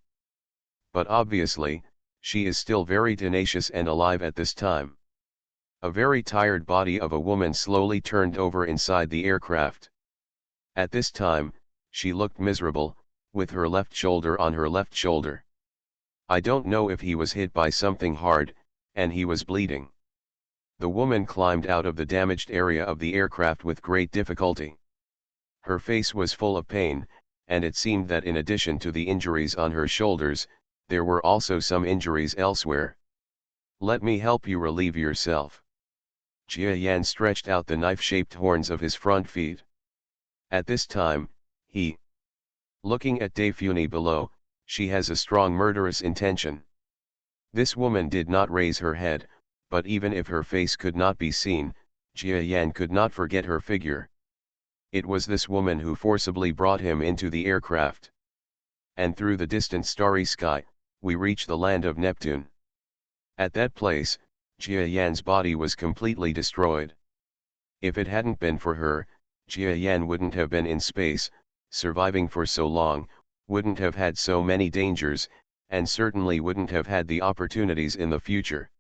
But obviously, she is still very tenacious and alive at this time. A very tired body of a woman slowly turned over inside the aircraft. At this time, she looked miserable, with her left shoulder on her left shoulder. I don't know if he was hit by something hard, and he was bleeding. The woman climbed out of the damaged area of the aircraft with great difficulty. Her face was full of pain, and it seemed that in addition to the injuries on her shoulders, there were also some injuries elsewhere. Let me help you relieve yourself. Jia Yan stretched out the knife-shaped horns of his front feet. At this time, looking at Daifuni below, she has a strong murderous intention. This woman did not raise her head, but even if her face could not be seen, Jia Yan could not forget her figure. It was this woman who forcibly brought him into the aircraft. And through the distant starry sky, we reach the land of Neptune. At that place, Jia Yan's body was completely destroyed. If it hadn't been for her, Jia Yan wouldn't have been in space, surviving for so long, wouldn't have had so many dangers, and certainly wouldn't have had the opportunities in the future.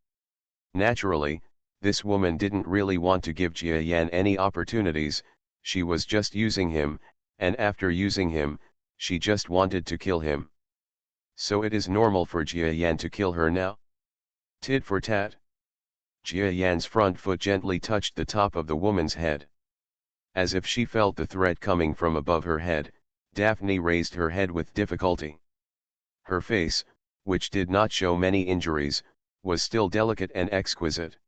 Naturally, this woman didn't really want to give Jia Yan any opportunities, she was just using him, and after using him, she just wanted to kill him. So it is normal for Jia Yan to kill her now? Tit for tat. Jia Yan's front foot gently touched the top of the woman's head. As if she felt the threat coming from above her head, Daphne raised her head with difficulty. Her face, which did not show many injuries, was still delicate and exquisite.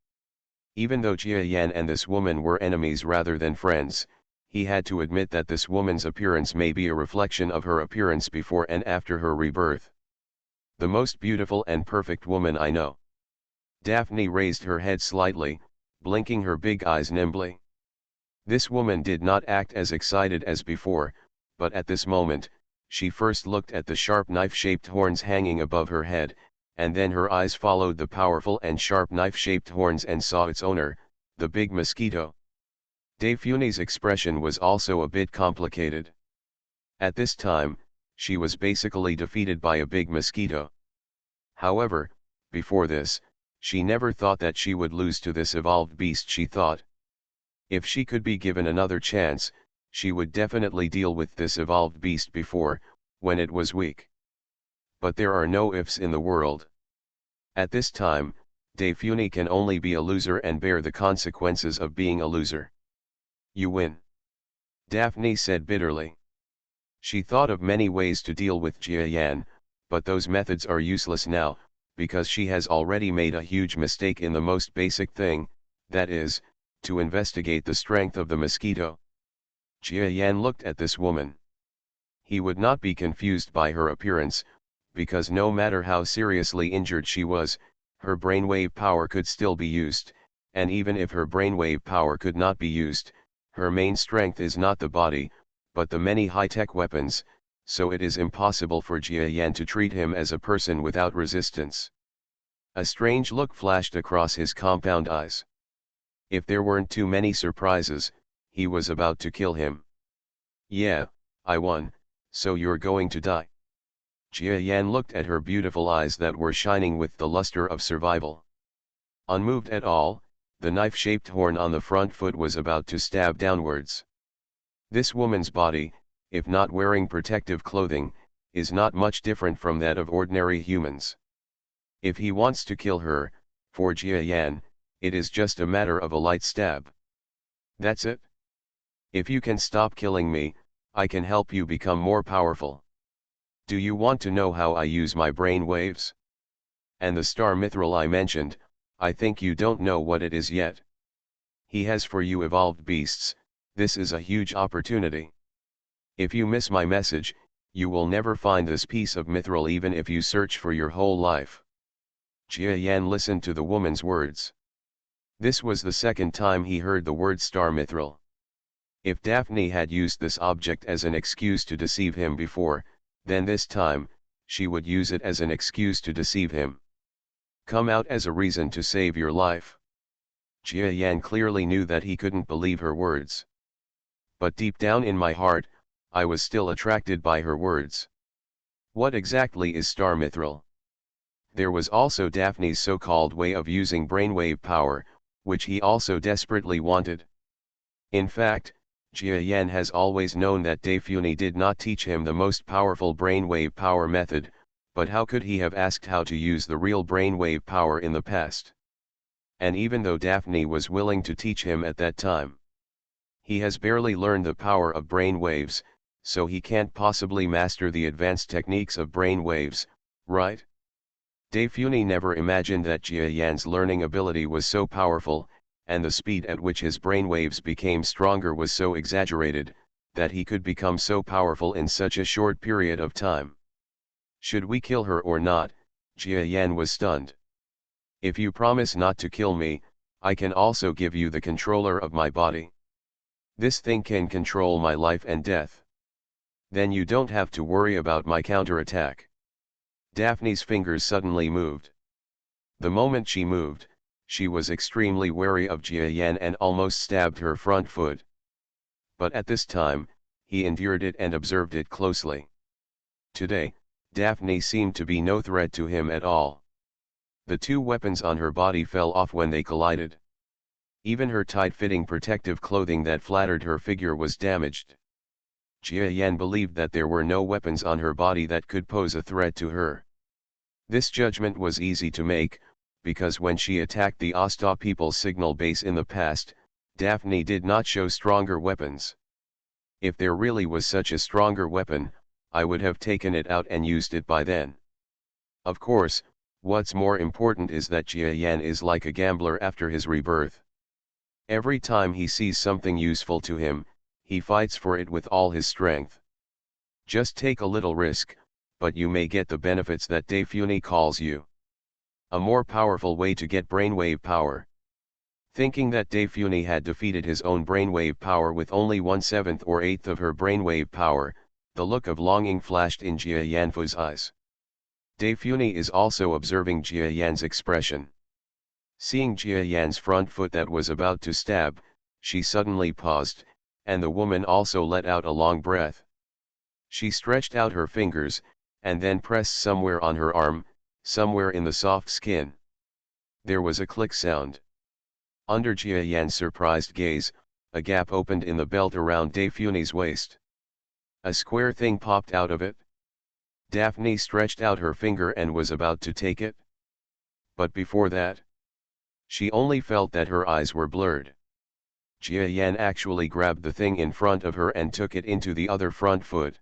Even though Jia Yan and this woman were enemies rather than friends, he had to admit that this woman's appearance may be a reflection of her appearance before and after her rebirth. The most beautiful and perfect woman I know. Daphne raised her head slightly, blinking her big eyes nimbly. This woman did not act as excited as before, but at this moment, she first looked at the sharp knife-shaped horns hanging above her head, and then her eyes followed the powerful and sharp knife-shaped horns and saw its owner, the big mosquito. Daphne's expression was also a bit complicated. At this time, she was basically defeated by a big mosquito. However, before this, she never thought that she would lose to this evolved beast. She thought, if she could be given another chance, she would definitely deal with this evolved beast before, when it was weak. But there are no ifs in the world. At this time, Daphne can only be a loser and bear the consequences of being a loser. You win. Daphne said bitterly. She thought of many ways to deal with Jia Yan, but those methods are useless now, because she has already made a huge mistake in the most basic thing, that is, to investigate the strength of the mosquito. Jia Yan looked at this woman. He would not be confused by her appearance, because no matter how seriously injured she was, her brainwave power could still be used, and even if her brainwave power could not be used, her main strength is not the body, but the many high-tech weapons, so it is impossible for Jia Yan to treat him as a person without resistance. A strange look flashed across his compound eyes. If there weren't too many surprises, he was about to kill him. Yeah, I won, so you're going to die. Jia Yan looked at her beautiful eyes that were shining with the luster of survival. Unmoved at all, the knife-shaped horn on the front foot was about to stab downwards. This woman's body, if not wearing protective clothing, is not much different from that of ordinary humans. If he wants to kill her, for Jia Yan, it is just a matter of a light stab. That's it. If you can stop killing me, I can help you become more powerful. Do you want to know how I use my brain waves? And the star mithril I mentioned, I think you don't know what it is yet. He has for you evolved beasts, this is a huge opportunity. If you miss my message, you will never find this piece of mithril even if you search for your whole life. Jia Yan listened to the woman's words. This was the second time he heard the word star mithril. If Daphne had used this object as an excuse to deceive him before, then this time, she would use it as an excuse to deceive him. Come out as a reason to save your life. Jia Yan clearly knew that he couldn't believe her words. But deep down in my heart, I was still attracted by her words. What exactly is star mithril? There was also Daphne's so-called way of using brainwave power, which he also desperately wanted. In fact, Jia Yan has always known that Daphne did not teach him the most powerful brainwave power method, but how could he have asked how to use the real brainwave power in the past? And even though Daphne was willing to teach him at that time, he has barely learned the power of brain waves, so he can't possibly master the advanced techniques of brain waves, right? Daphne never imagined that Jia Yan's learning ability was so powerful, and the speed at which his brainwaves became stronger was so exaggerated, that he could become so powerful in such a short period of time. Should we kill her or not? Jia Yan was stunned. If you promise not to kill me, I can also give you the controller of my body. This thing can control my life and death. Then you don't have to worry about my counterattack. Daphne's fingers suddenly moved. The moment she moved, she was extremely wary of Jia Yan and almost stabbed her front foot. But at this time, he endured it and observed it closely. Today, Daphne seemed to be no threat to him at all. The two weapons on her body fell off when they collided. Even her tight-fitting protective clothing that flattered her figure was damaged. Jia Yan believed that there were no weapons on her body that could pose a threat to her. This judgment was easy to make, because when she attacked the Asta people's signal base in the past, Daphne did not show stronger weapons. If there really was such a stronger weapon, I would have taken it out and used it by then. Of course, what's more important is that Jia Yan is like a gambler after his rebirth. Every time he sees something useful to him, he fights for it with all his strength. Just take a little risk, but you may get the benefits that Daphne calls you. A more powerful way to get brainwave power. Thinking that Daphne had defeated his own brainwave power with only 1/7 or 1/8 of her brainwave power, the look of longing flashed in Jia Yanfu's eyes. Daphne is also observing Jia Yan's expression. Seeing Jia Yan's front foot that was about to stab, she suddenly paused, and the woman also let out a long breath. She stretched out her fingers, and then pressed somewhere on her arm, somewhere in the soft skin. There was a click sound. Under Jia Yan's surprised gaze, a gap opened in the belt around Daphne's waist. A square thing popped out of it. Daphne stretched out her finger and was about to take it. But before that, she only felt that her eyes were blurred. Jia Yan actually grabbed the thing in front of her and took it into the other front foot.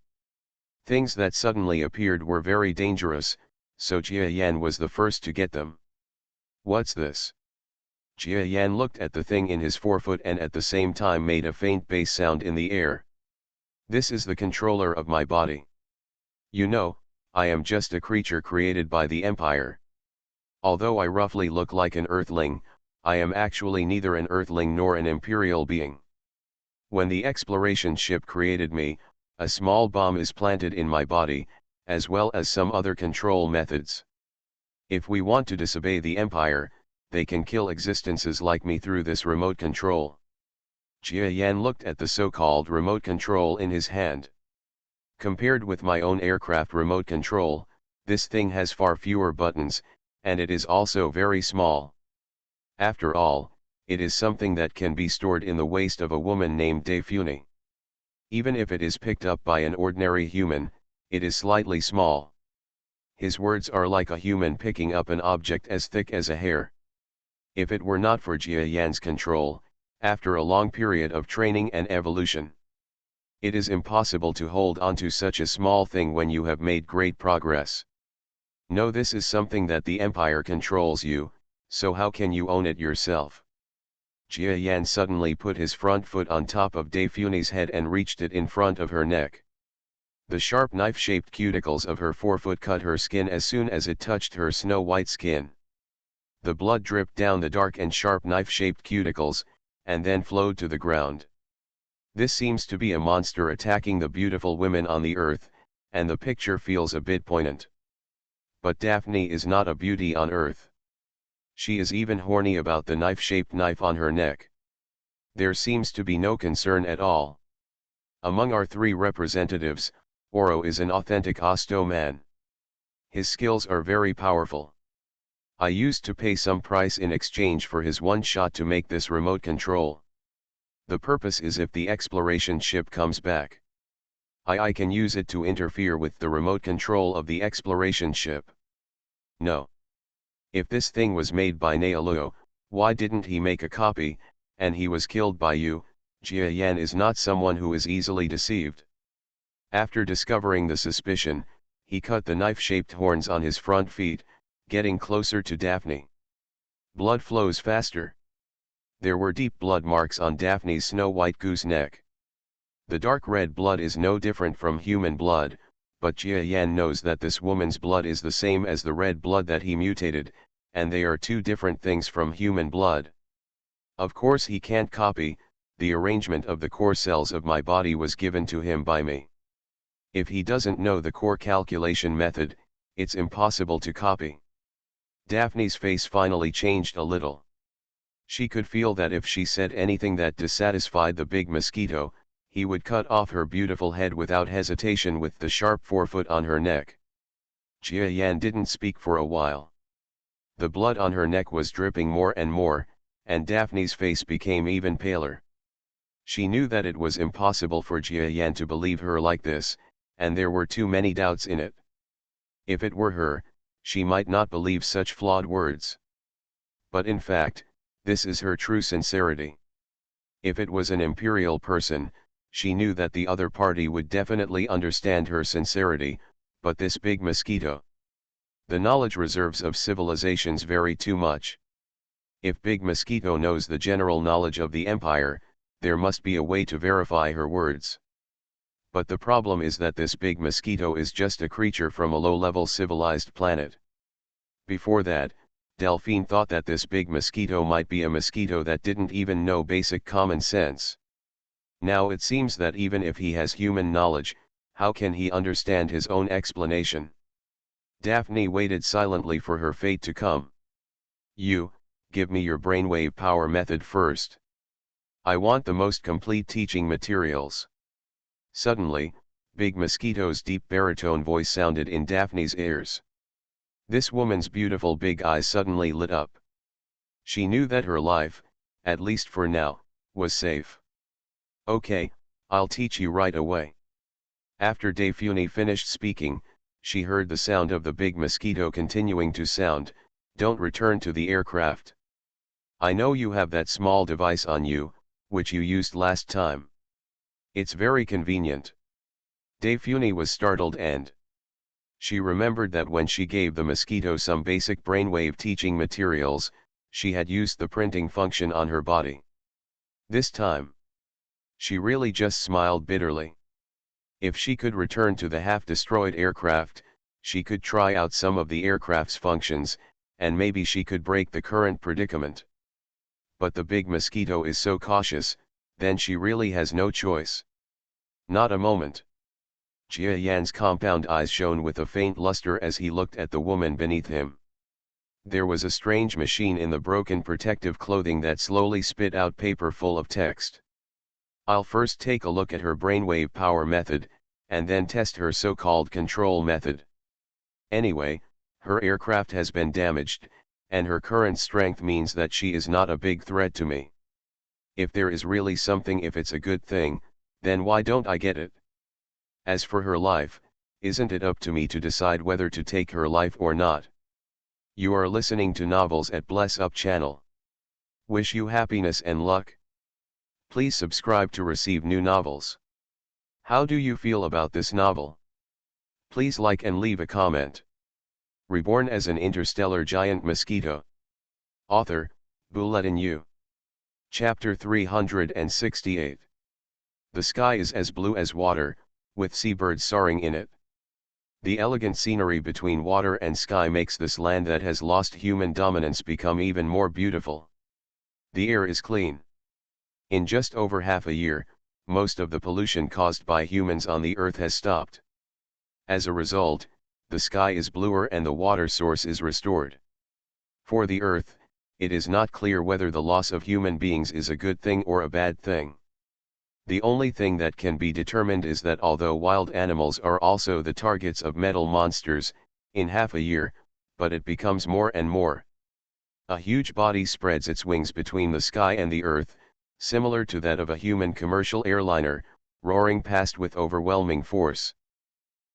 Things that suddenly appeared were very dangerous, so Jia Yan was the first to get them. What's this? Jia Yan looked at the thing in his forefoot and at the same time made a faint bass sound in the air. This is the controller of my body. You know, I am just a creature created by the Empire. Although I roughly look like an Earthling, I am actually neither an Earthling nor an Imperial being. When the exploration ship created me, a small bomb is planted in my body, as well as some other control methods. If we want to disobey the Empire, they can kill existences like me through this remote control. Jia Yan looked at the so-called remote control in his hand. Compared with my own aircraft remote control, this thing has far fewer buttons, and it is also very small. After all, it is something that can be stored in the waist of a woman named Daphne. Even if it is picked up by an ordinary human, it is slightly small. His words are like a human picking up an object as thick as a hair. If it were not for Jia Yan's control, after a long period of training and evolution, it is impossible to hold onto such a small thing when you have made great progress. No, this is something that the Empire controls you, so how can you own it yourself? Jia Yan suddenly put his front foot on top of Daphne's head and reached it in front of her neck. The sharp knife-shaped cuticles of her forefoot cut her skin as soon as it touched her snow-white skin. The blood dripped down the dark and sharp knife-shaped cuticles, and then flowed to the ground. This seems to be a monster attacking the beautiful women on the earth, and the picture feels a bit poignant. But Daphne is not a beauty on earth. She is even horny about the knife-shaped knife on her neck. There seems to be no concern at all. Among our three representatives, Oro is an authentic Osto man. His skills are very powerful. I used to pay some price in exchange for his one shot to make this remote control. The purpose is if the exploration ship comes back, I can use it to interfere with the remote control of the exploration ship. No. If this thing was made by Naoluo, why didn't he make a copy, and he was killed by you? Jia Yan is not someone who is easily deceived. After discovering the suspicion, he cut the knife-shaped horns on his front feet, getting closer to Daphne. Blood flows faster. There were deep blood marks on Daphne's snow-white goose neck. The dark red blood is no different from human blood, but Jia Yan knows that this woman's blood is the same as the red blood that he mutated, and they are two different things from human blood. Of course he can't copy, the arrangement of the core cells of my body was given to him by me. If he doesn't know the core calculation method, it's impossible to copy. Daphne's face finally changed a little. She could feel that if she said anything that dissatisfied the big mosquito, he would cut off her beautiful head without hesitation with the sharp forefoot on her neck. Jia Yan didn't speak for a while. The blood on her neck was dripping more and more, and Daphne's face became even paler. She knew that it was impossible for Jia Yan to believe her like this, and there were too many doubts in it. If it were her, she might not believe such flawed words. But in fact, this is her true sincerity. If it was an imperial person, she knew that the other party would definitely understand her sincerity, but this big mosquito. The knowledge reserves of civilizations vary too much. If Big Mosquito knows the general knowledge of the Empire, there must be a way to verify her words. But the problem is that this Big Mosquito is just a creature from a low-level civilized planet. Before that, Delphine thought that this big mosquito might be a mosquito that didn't even know basic common sense. Now it seems that even if he has human knowledge, how can he understand his own explanation? Daphne waited silently for her fate to come. You, give me your brainwave power method first. I want the most complete teaching materials. Suddenly, Big Mosquito's deep baritone voice sounded in Daphne's ears. This woman's beautiful big eyes suddenly lit up. She knew that her life, at least for now, was safe. Okay, I'll teach you right away. After Daphne finished speaking, she heard the sound of the big mosquito continuing to sound, "Don't return to the aircraft. I know you have that small device on you, which you used last time. It's very convenient." Daphne was startled and she remembered that when she gave the mosquito some basic brainwave teaching materials, she had used the printing function on her body. This time, she really just smiled bitterly. If she could return to the half-destroyed aircraft, she could try out some of the aircraft's functions, and maybe she could break the current predicament. But the big mosquito is so cautious, then she really has no choice. Not a moment. Jia Yan's compound eyes shone with a faint luster as he looked at the woman beneath him. There was a strange machine in the broken protective clothing that slowly spit out paper full of text. I'll first take a look at her brainwave power method, and then test her so-called control method. Anyway, her aircraft has been damaged, and her current strength means that she is not a big threat to me. If there is really something, if it's a good thing, then why don't I get it? As for her life, isn't it up to me to decide whether to take her life or not? You are listening to Novels at Bless Up channel. Wish you happiness and luck. Please subscribe to receive new novels. How do you feel about this novel? Please like and leave a comment. Reborn as an interstellar giant mosquito. Author, Bulletin U. Chapter 368. The sky is as blue as water, with seabirds soaring in it. The elegant scenery between water and sky makes this land that has lost human dominance become even more beautiful. The air is clean. In just over half a year, most of the pollution caused by humans on the earth has stopped. As a result, the sky is bluer and the water source is restored. For the earth, it is not clear whether the loss of human beings is a good thing or a bad thing. The only thing that can be determined is that although wild animals are also the targets of metal monsters, in half a year, but it becomes more and more. A huge body spreads its wings between the sky and the earth, similar to that of a human commercial airliner, roaring past with overwhelming force.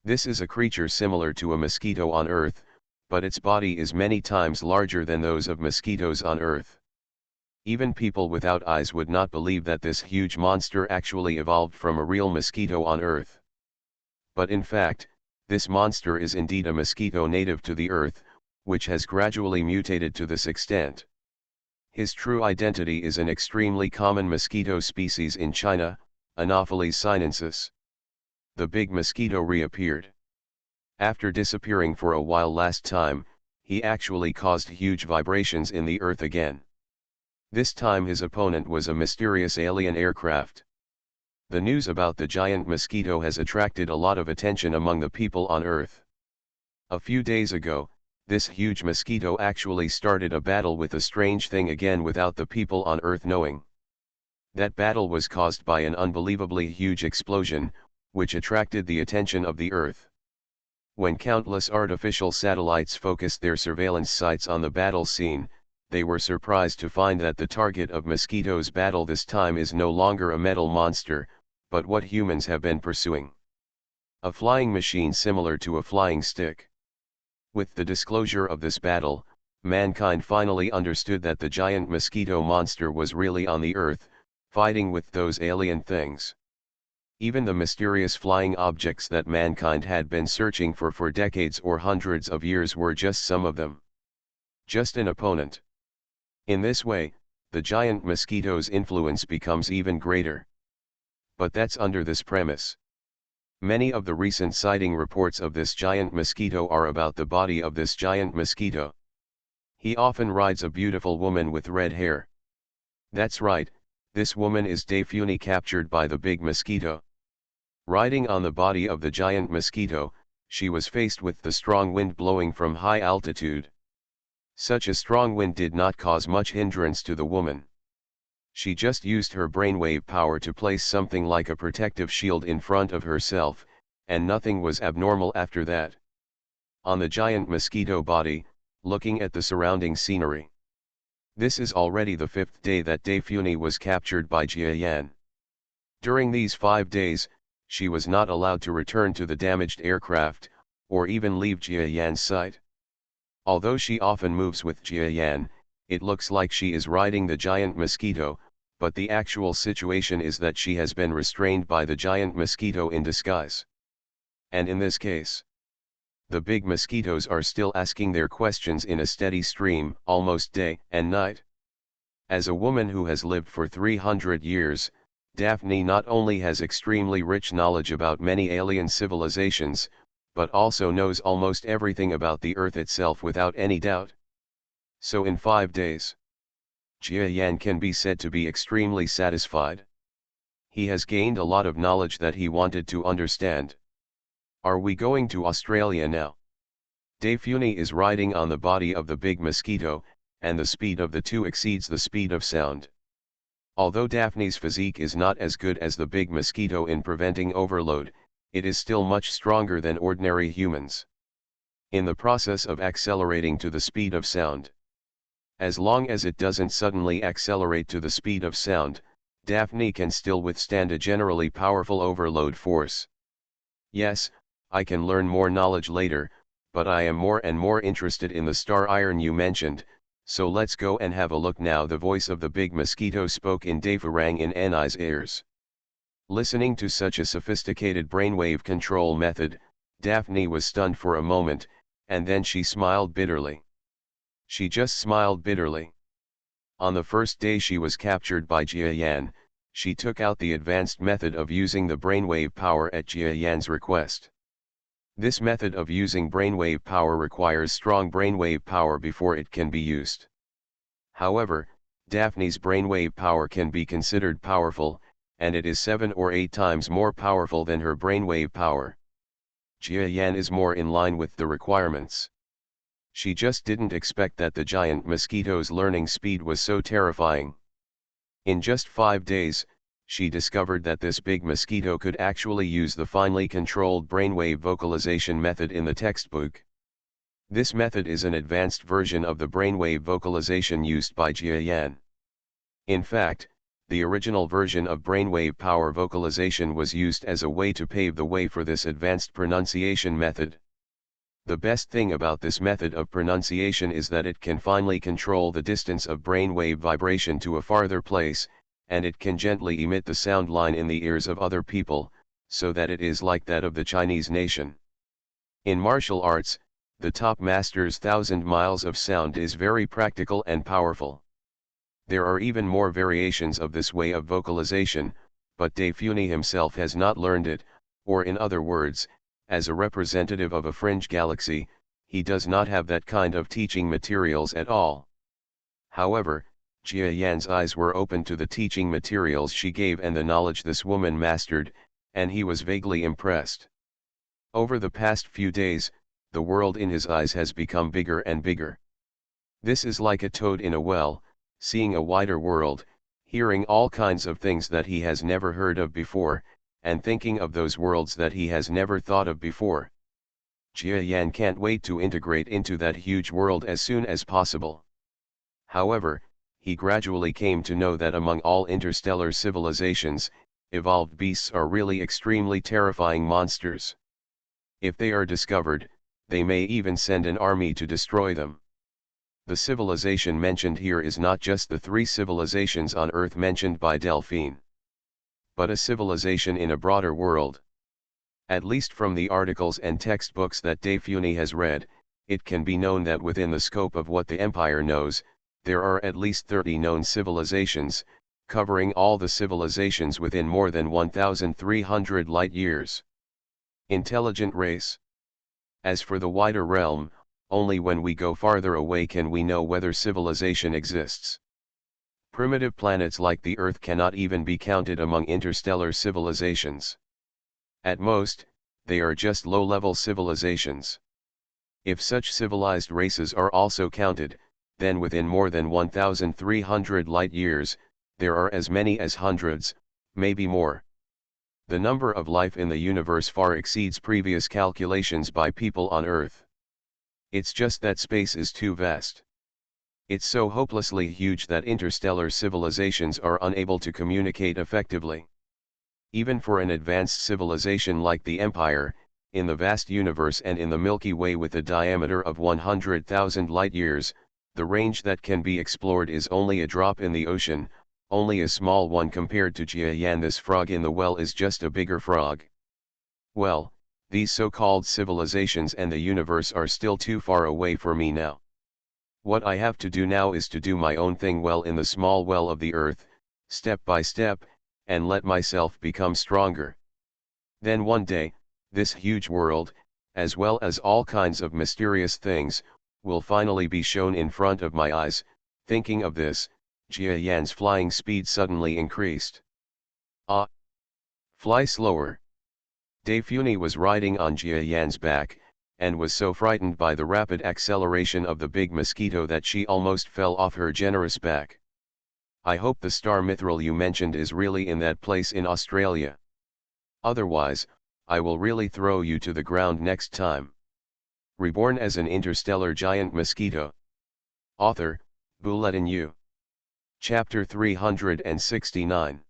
This is a creature similar to a mosquito on Earth, but its body is many times larger than those of mosquitoes on Earth. Even people without eyes would not believe that this huge monster actually evolved from a real mosquito on Earth. But in fact, this monster is indeed a mosquito native to the Earth, which has gradually mutated to this extent. His true identity is an extremely common mosquito species in China, Anopheles sinensis. The big mosquito reappeared. After disappearing for a while last time, he actually caused huge vibrations in the Earth again. This time his opponent was a mysterious alien aircraft. The news about the giant mosquito has attracted a lot of attention among the people on Earth. A few days ago, this huge mosquito actually started a battle with a strange thing again without the people on Earth knowing. That battle was caused by an unbelievably huge explosion, which attracted the attention of the Earth. When countless artificial satellites focused their surveillance sights on the battle scene, they were surprised to find that the target of Mosquito's battle this time is no longer a metal monster, but what humans have been pursuing. A flying machine similar to a flying stick. With the disclosure of this battle, mankind finally understood that the giant mosquito monster was really on the Earth, fighting with those alien things. Even the mysterious flying objects that mankind had been searching for decades or hundreds of years were just some of them. Just an opponent. In this way, the giant mosquito's influence becomes even greater. But that's under this premise. Many of the recent sighting reports of this giant mosquito are about the body of this giant mosquito. He often rides a beautiful woman with red hair. That's right, this woman is Daphne, captured by the big mosquito. Riding on the body of the giant mosquito, she was faced with the strong wind blowing from high altitude. Such a strong wind did not cause much hindrance to the woman. She just used her brainwave power to place something like a protective shield in front of herself, and nothing was abnormal after that. On the giant mosquito body, looking at the surrounding scenery. This is already the 5th day that Daphne was captured by Jia Yan. During these 5 days, she was not allowed to return to the damaged aircraft, or even leave Jia Yan's sight. Although she often moves with Jia Yan, it looks like she is riding the giant mosquito, but the actual situation is that she has been restrained by the giant mosquito in disguise. And in this case, the big mosquitoes are still asking their questions in a steady stream, almost day and night. As a woman who has lived for 300 years, Daphne not only has extremely rich knowledge about many alien civilizations, but also knows almost everything about the Earth itself without any doubt. So in 5 days, Jia Yan can be said to be extremely satisfied. He has gained a lot of knowledge that he wanted to understand. Are we going to Australia now? Daphne is riding on the body of the big mosquito, and the speed of the two exceeds the speed of sound. Although Daphne's physique is not as good as the big mosquito in preventing overload, it is still much stronger than ordinary humans. In the process of accelerating to the speed of sound. As long as it doesn't suddenly accelerate to the speed of sound, Daphne can still withstand a generally powerful overload force. Yes, I can learn more knowledge later, but I am more and more interested in the star iron you mentioned, so let's go and have a look now. The voice of the big mosquito spoke in Dafa rang in Anai's ears. Listening to such a sophisticated brainwave control method, Daphne was stunned for a moment, and then she smiled bitterly. She just smiled bitterly. On the first day she was captured by Jia Yan, she took out the advanced method of using the brainwave power at Jia Yan's request. This method of using brainwave power requires strong brainwave power before it can be used. However, Daphne's brainwave power can be considered powerful, and it is 7 or 8 times more powerful than her brainwave power. Jia Yan is more in line with the requirements. She just didn't expect that the giant mosquito's learning speed was so terrifying. In just 5 days, she discovered that this big mosquito could actually use the finely controlled brainwave vocalization method in the textbook. This method is an advanced version of the brainwave vocalization used by Jia Yan. In fact, the original version of brainwave power vocalization was used as a way to pave the way for this advanced pronunciation method. The best thing about this method of pronunciation is that it can finely control the distance of brainwave vibration to a farther place, and it can gently emit the sound line in the ears of other people, so that it is like that of the Chinese nation. In martial arts, the top master's 1,000 miles of sound is very practical and powerful. There are even more variations of this way of vocalization, but Daphne himself has not learned it, or in other words, as a representative of a fringe galaxy, he does not have that kind of teaching materials at all. However, Jia Yan's eyes were open to the teaching materials she gave and the knowledge this woman mastered, and he was vaguely impressed. Over the past few days, the world in his eyes has become bigger and bigger. This is like a toad in a well, seeing a wider world, hearing all kinds of things that he has never heard of before, and thinking of those worlds that he has never thought of before. Jia Yan can't wait to integrate into that huge world as soon as possible. However, he gradually came to know that among all interstellar civilizations, evolved beasts are really extremely terrifying monsters. If they are discovered, they may even send an army to destroy them. The civilization mentioned here is not just the 3 civilizations on Earth mentioned by Delphine, but a civilization in a broader world. At least from the articles and textbooks that Daphne has read, it can be known that within the scope of what the Empire knows, there are at least 30 known civilizations, covering all the civilizations within more than 1,300 light-years. Intelligent race. As for the wider realm, only when we go farther away can we know whether civilization exists. Primitive planets like the Earth cannot even be counted among interstellar civilizations. At most, they are just low-level civilizations. If such civilized races are also counted, then within more than 1,300 light-years, there are as many as hundreds, maybe more. The number of life in the universe far exceeds previous calculations by people on Earth. It's just that space is too vast. It's so hopelessly huge that interstellar civilizations are unable to communicate effectively. Even for an advanced civilization like the Empire, in the vast universe and in the Milky Way with a diameter of 100,000 light-years, the range that can be explored is only a drop in the ocean, only a small one compared to Jiayan. This frog in the well is just a bigger frog. Well, these so-called civilizations and the universe are still too far away for me now. What I have to do now is to do my own thing well in the small well of the Earth, step by step, and let myself become stronger. Then one day, this huge world, as well as all kinds of mysterious things, will finally be shown in front of my eyes. Thinking of this, Jiayan's flying speed suddenly increased. Ah! Fly slower! Daifuni was riding on Jiayan's back, and was so frightened by the rapid acceleration of the big mosquito that she almost fell off her generous back. I hope the star mithril you mentioned is really in that place in Australia. Otherwise, I will really throw you to the ground next time. Reborn as an interstellar giant mosquito. Author, Bulletin U. Chapter 369.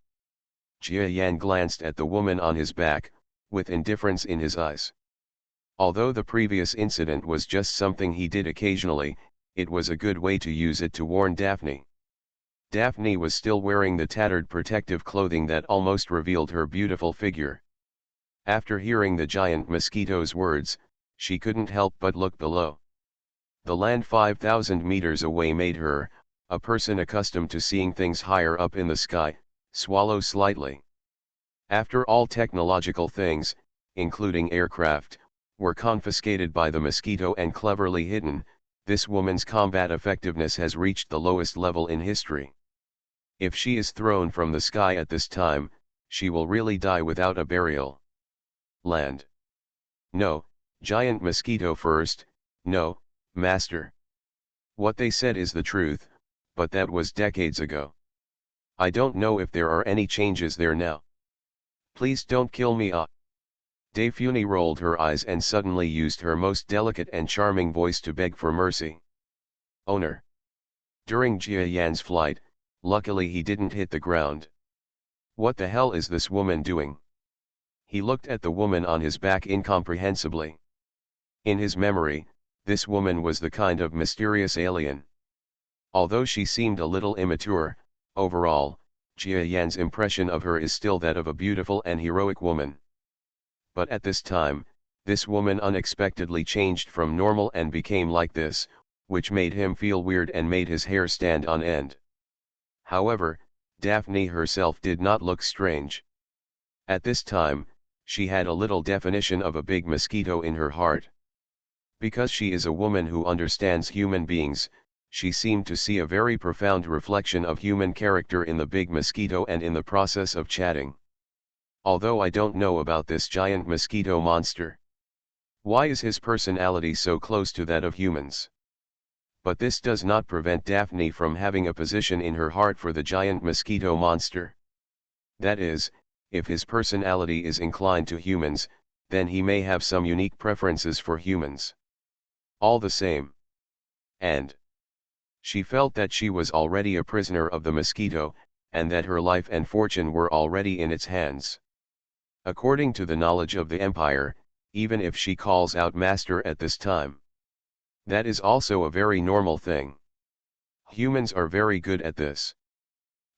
Jiayan glanced at the woman on his back, with indifference in his eyes. Although the previous incident was just something he did occasionally, it was a good way to use it to warn Daphne. Daphne was still wearing the tattered protective clothing that almost revealed her beautiful figure. After hearing the giant mosquito's words, she couldn't help but look below. The land 5,000 meters away made her, a person accustomed to seeing things higher up in the sky, swallow slightly. After all technological things, including aircraft, were confiscated by the mosquito and cleverly hidden, this woman's combat effectiveness has reached the lowest level in history. If she is thrown from the sky at this time, she will really die without a burial. Land. No, giant mosquito first. No, master. What they said is the truth, but that was decades ago. I don't know if there are any changes there now. Please don't kill me. Daifuni rolled her eyes and suddenly used her most delicate and charming voice to beg for mercy. Owner. During Jiayan's flight, luckily he didn't hit the ground. What the hell is this woman doing? He looked at the woman on his back incomprehensibly. In his memory, this woman was the kind of mysterious alien. Although she seemed a little immature, overall, Jiayan's impression of her is still that of a beautiful and heroic woman. But at this time, this woman unexpectedly changed from normal and became like this, which made him feel weird and made his hair stand on end. However, Daphne herself did not look strange. At this time, she had a little definition of a big mosquito in her heart. Because she is a woman who understands human beings, she seemed to see a very profound reflection of human character in the big mosquito and in the process of chatting. Although I don't know about this giant mosquito monster. Why is his personality so close to that of humans? But this does not prevent Daphne from having a position in her heart for the giant mosquito monster. That is, if his personality is inclined to humans, then he may have some unique preferences for humans. All the same. And she felt that she was already a prisoner of the mosquito, and that her life and fortune were already in its hands. According to the knowledge of the Empire, even if she calls out master at this time, that is also a very normal thing. Humans are very good at this.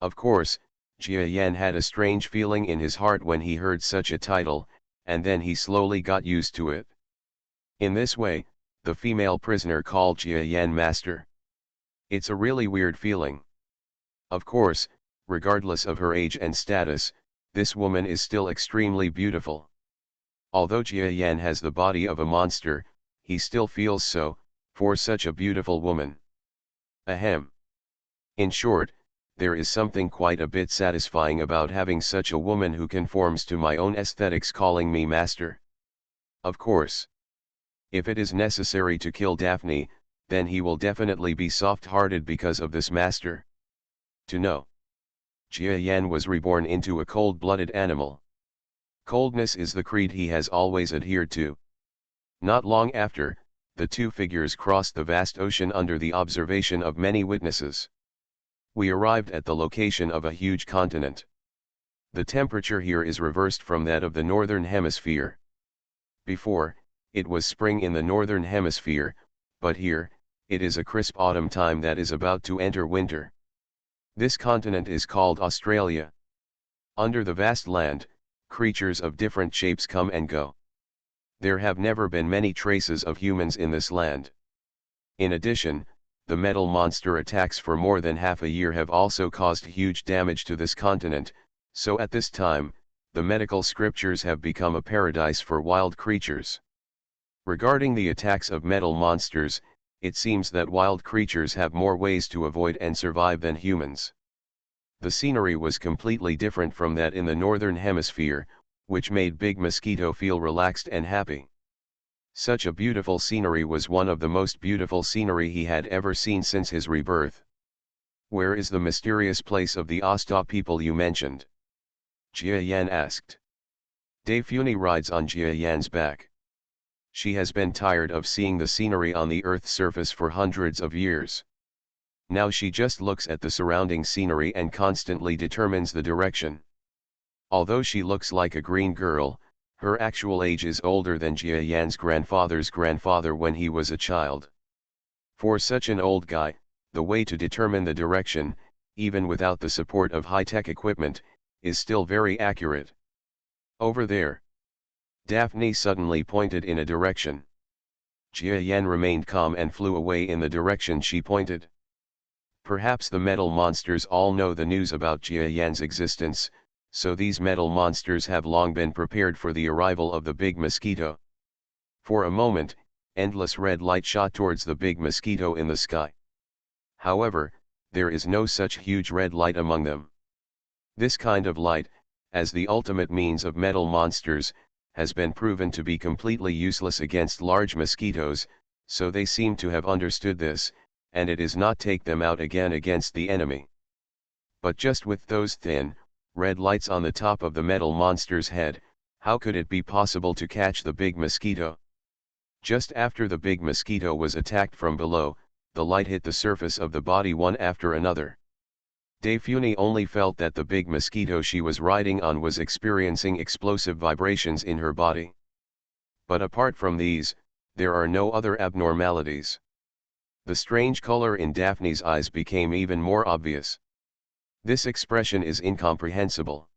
Of course, Jiayan had a strange feeling in his heart when he heard such a title, and then he slowly got used to it. In this way, the female prisoner called Jiayan master. It's a really weird feeling. Of course, regardless of her age and status, this woman is still extremely beautiful. Although Jiayan has the body of a monster, he still feels so, For such a beautiful woman. Ahem. In short, there is something quite a bit satisfying about having such a woman who conforms to my own aesthetics calling me master. Of course. If it is necessary to kill Daphne, then he will definitely be soft-hearted because of this master. To know. Jia Yan was reborn into a cold-blooded animal. Coldness is the creed he has always adhered to. Not long after, the two figures crossed the vast ocean under the observation of many witnesses. We arrived at the location of a huge continent. The temperature here is reversed from that of the northern hemisphere. Before, it was spring in the northern hemisphere, but here, it is a crisp autumn time that is about to enter winter. This continent is called Australia. Under the vast land, creatures of different shapes come and go. There have never been many traces of humans in this land. In addition, the metal monster attacks for more than half a year have also caused huge damage to this continent, so at this time, the medical scriptures have become a paradise for wild creatures. Regarding the attacks of metal monsters, it seems that wild creatures have more ways to avoid and survive than humans. The scenery was completely different from that in the northern hemisphere, which made Big Mosquito feel relaxed and happy. Such a beautiful scenery was one of the most beautiful scenery he had ever seen since his rebirth. Where is the mysterious place of the Asta people you mentioned? Jia Yan asked. Daphne rides on Jia Yan's back. She has been tired of seeing the scenery on the Earth's surface for hundreds of years. Now she just looks at the surrounding scenery and constantly determines the direction. Although she looks like a green girl, her actual age is older than Jia Yan's grandfather's grandfather when he was a child. For such an old guy, the way to determine the direction, even without the support of high-tech equipment, is still very accurate. Over there. Daphne suddenly pointed in a direction. Jia Yan remained calm and flew away in the direction she pointed. Perhaps the metal monsters all know the news about Jia Yan's existence, so these metal monsters have long been prepared for the arrival of the Big Mosquito. For a moment, endless red light shot towards the Big Mosquito in the sky. However, there is no such huge red light among them. This kind of light, as the ultimate means of metal monsters, has been proven to be completely useless against large mosquitoes, so they seem to have understood this, and it is not take them out again against the enemy. But just with those thin, red lights on the top of the metal monster's head, how could it be possible to catch the Big Mosquito? Just after the Big Mosquito was attacked from below, the light hit the surface of the body one after another. Daphne only felt that the Big Mosquito she was riding on was experiencing explosive vibrations in her body. But apart from these, there are no other abnormalities. The strange color in Daphne's eyes became even more obvious. This expression is incomprehensible.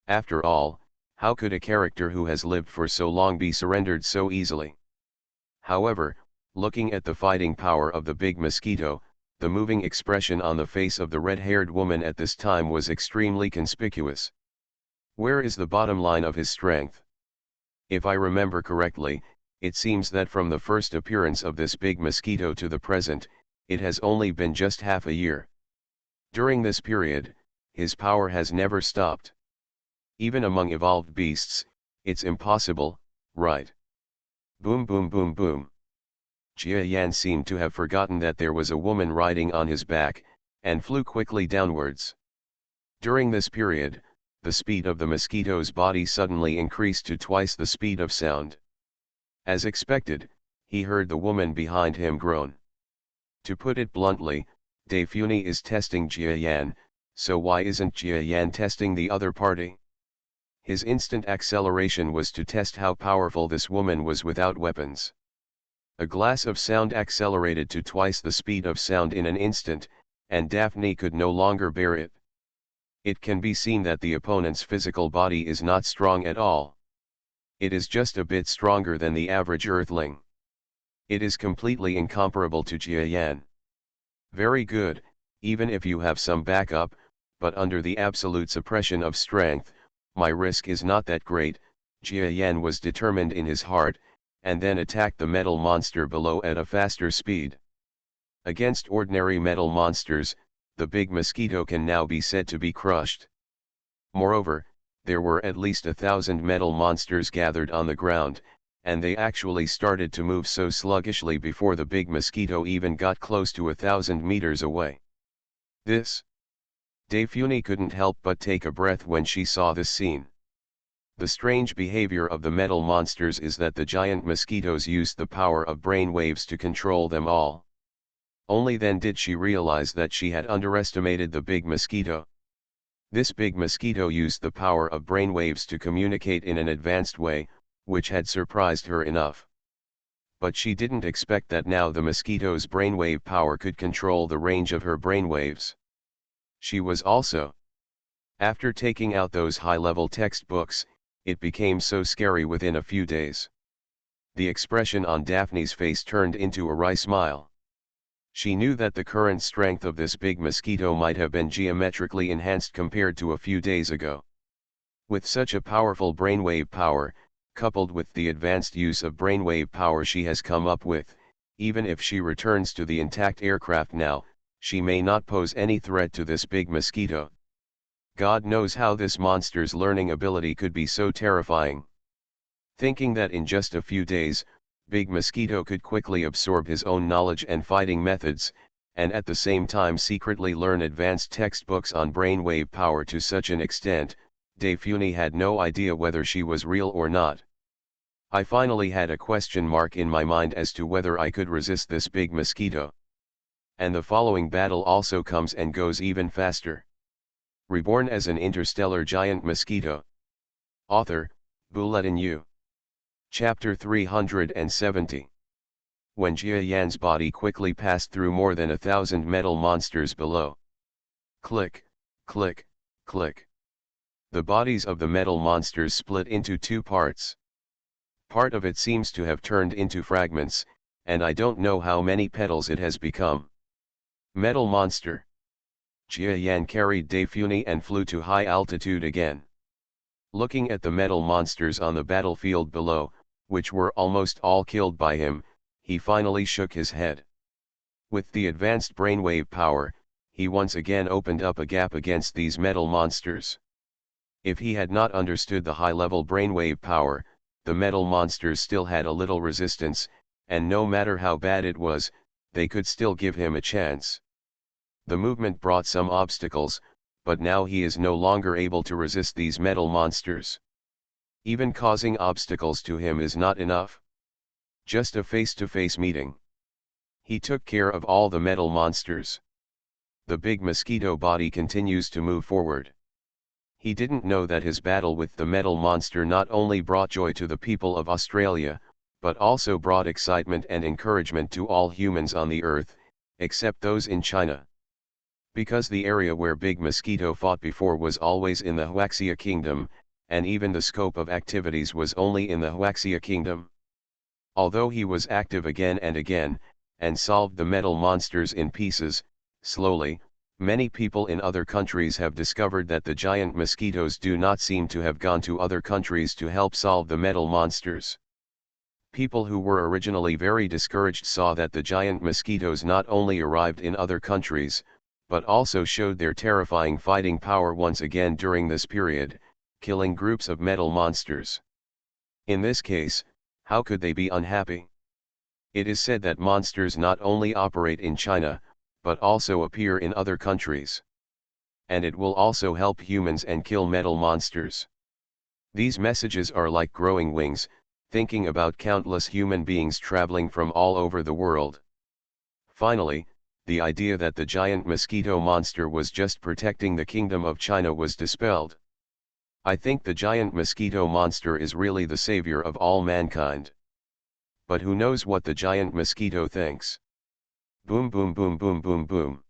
After all, how could a character who has lived for so long be surrendered so easily? However, looking at the fighting power of the Big Mosquito, the moving expression on the face of the red-haired woman at this time was extremely conspicuous. Where is the bottom line of his strength? If I remember correctly, it seems that from the first appearance of this Big Mosquito to the present, it has only been just half a year. During this period, his power has never stopped. Even among evolved beasts, it's impossible, right? Boom boom boom boom. Jia Yan seemed to have forgotten that there was a woman riding on his back, and flew quickly downwards. During this period, the speed of the mosquito's body suddenly increased to twice the speed of sound. As expected, he heard the woman behind him groan. To put it bluntly, Daphne is testing Jia Yan, so why isn't Jia Yan testing the other party? His instant acceleration was to test how powerful this woman was without weapons. A glass of sound accelerated to twice the speed of sound in an instant, and Daphne could no longer bear it. It can be seen that the opponent's physical body is not strong at all. It is just a bit stronger than the average earthling. It is completely incomparable to Jia Yan. Very good, even if you have some backup, but under the absolute suppression of strength, my risk is not that great. Jia Yan was determined in his heart, and then attacked the metal monster below at a faster speed. Against ordinary metal monsters, the big mosquito can now be said to be crushed. Moreover, there were at least 1,000 metal monsters gathered on the ground, and they actually started to move so sluggishly before the big mosquito even got close to 1,000 meters away. Daphne couldn't help but take a breath when she saw this scene. The strange behavior of the metal monsters is that the giant mosquitoes used the power of brain waves to control them all. Only then did she realize that she had underestimated the big mosquito. This big mosquito used the power of brainwaves to communicate in an advanced way, which had surprised her enough. But she didn't expect that now the mosquito's brainwave power could control the range of her brainwaves. She was also. After taking out those high-level textbooks, it became so scary within a few days. The expression on Daphne's face turned into a wry smile. She knew that the current strength of this big mosquito might have been geometrically enhanced compared to a few days ago. With such a powerful brainwave power, coupled with the advanced use of brainwave power she has come up with, even if she returns to the intact aircraft now, she may not pose any threat to this big mosquito. God knows how this monster's learning ability could be so terrifying. Thinking that in just a few days, Big Mosquito could quickly absorb his own knowledge and fighting methods, and at the same time secretly learn advanced textbooks on brainwave power to such an extent, Daphne had no idea whether she was real or not. I finally had a question mark in my mind as to whether I could resist this big mosquito. And the following battle also comes and goes even faster. Reborn as an interstellar giant mosquito. Author, Bulletin U. Chapter 370. When Jia Yan's body quickly passed through more than 1,000 metal monsters below. Click, click, click. The bodies of the metal monsters split into two parts. Part of it seems to have turned into fragments, and I don't know how many petals it has become. Metal monster. Jia Yan carried Daphne and flew to high altitude again. Looking at the metal monsters on the battlefield below, which were almost all killed by him, he finally shook his head. With the advanced brainwave power, he once again opened up a gap against these metal monsters. If he had not understood the high-level brainwave power, the metal monsters still had a little resistance, and no matter how bad it was, they could still give him a chance. The movement brought some obstacles, but now he is no longer able to resist these metal monsters. Even causing obstacles to him is not enough. Just a face-to-face meeting. He took care of all the metal monsters. The big mosquito body continues to move forward. He didn't know that his battle with the metal monster not only brought joy to the people of Australia, but also brought excitement and encouragement to all humans on the earth, except those in China. Because the area where Big Mosquito fought before was always in the Huaxia Kingdom, and even the scope of activities was only in the Huaxia Kingdom. Although he was active again and again, and solved the metal monsters in pieces, slowly, many people in other countries have discovered that the giant mosquitoes do not seem to have gone to other countries to help solve the metal monsters. People who were originally very discouraged saw that the giant mosquitoes not only arrived in other countries, but also showed their terrifying fighting power once again during this period, killing groups of metal monsters. In this case, how could they be unhappy? It is said that monsters not only operate in China, but also appear in other countries. And it will also help humans and kill metal monsters. These messages are like growing wings, thinking about countless human beings traveling from all over the world. Finally, the idea that the giant mosquito monster was just protecting the kingdom of China was dispelled. I think the giant mosquito monster is really the savior of all mankind. But who knows what the giant mosquito thinks? Boom boom boom boom boom boom.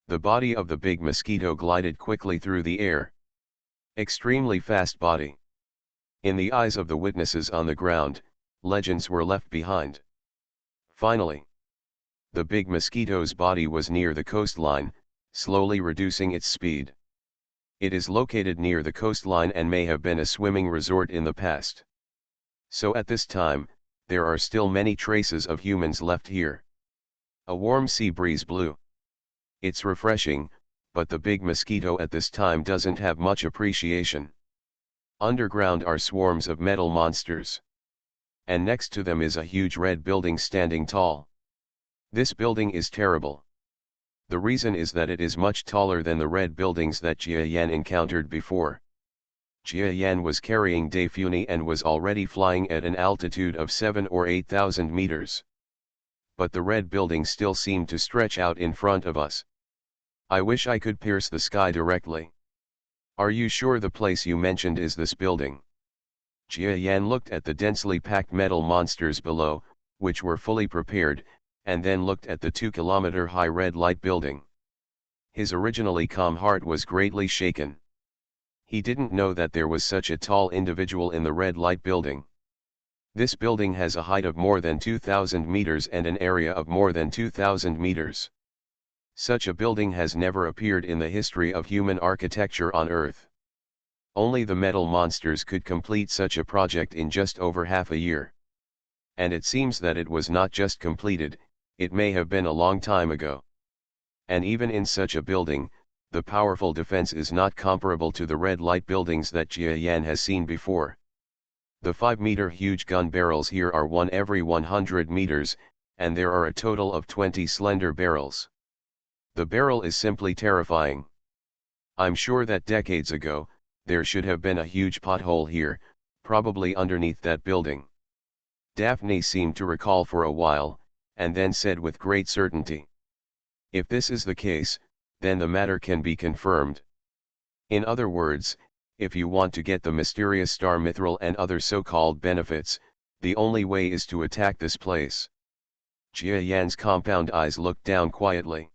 The body of the big mosquito glided quickly through the air. Extremely fast body. In the eyes of the witnesses on the ground, legends were left behind. Finally, the big mosquito's body was near the coastline, slowly reducing its speed. It is located near the coastline and may have been a swimming resort in the past. So at this time, there are still many traces of humans left here. A warm sea breeze blew. It's refreshing, but the big mosquito at this time doesn't have much appreciation. Underground are swarms of metal monsters. And next to them is a huge red building standing tall. This building is terrible. The reason is that it is much taller than the red buildings that Jia Yan encountered before. Jia Yan was carrying Daifuni and was already flying at an altitude of 7 or 8,000 meters. But the red building still seemed to stretch out in front of us. I wish I could pierce the sky directly. Are you sure the place you mentioned is this building? Jia Yan looked at the densely packed metal monsters below, which were fully prepared, and then looked at the 2-kilometer-high red light building. His originally calm heart was greatly shaken. He didn't know that there was such a tall individual in the red light building. This building has a height of more than 2,000 meters and an area of more than 2,000 meters. Such a building has never appeared in the history of human architecture on Earth. Only the metal monsters could complete such a project in just over half a year. And it seems that it was not just completed, it may have been a long time ago. And even in such a building, the powerful defense is not comparable to the red light buildings that Jia Yan has seen before. The 5-meter huge gun barrels here are one every 100 meters, and there are a total of 20 slender barrels. The barrel is simply terrifying. I'm sure that decades ago, there should have been a huge pothole here, probably underneath that building. Daphne seemed to recall for a while, and then said with great certainty. If this is the case, then the matter can be confirmed. In other words, if you want to get the mysterious star mithril and other so-called benefits, the only way is to attack this place. Jia Yan's compound eyes looked down quietly.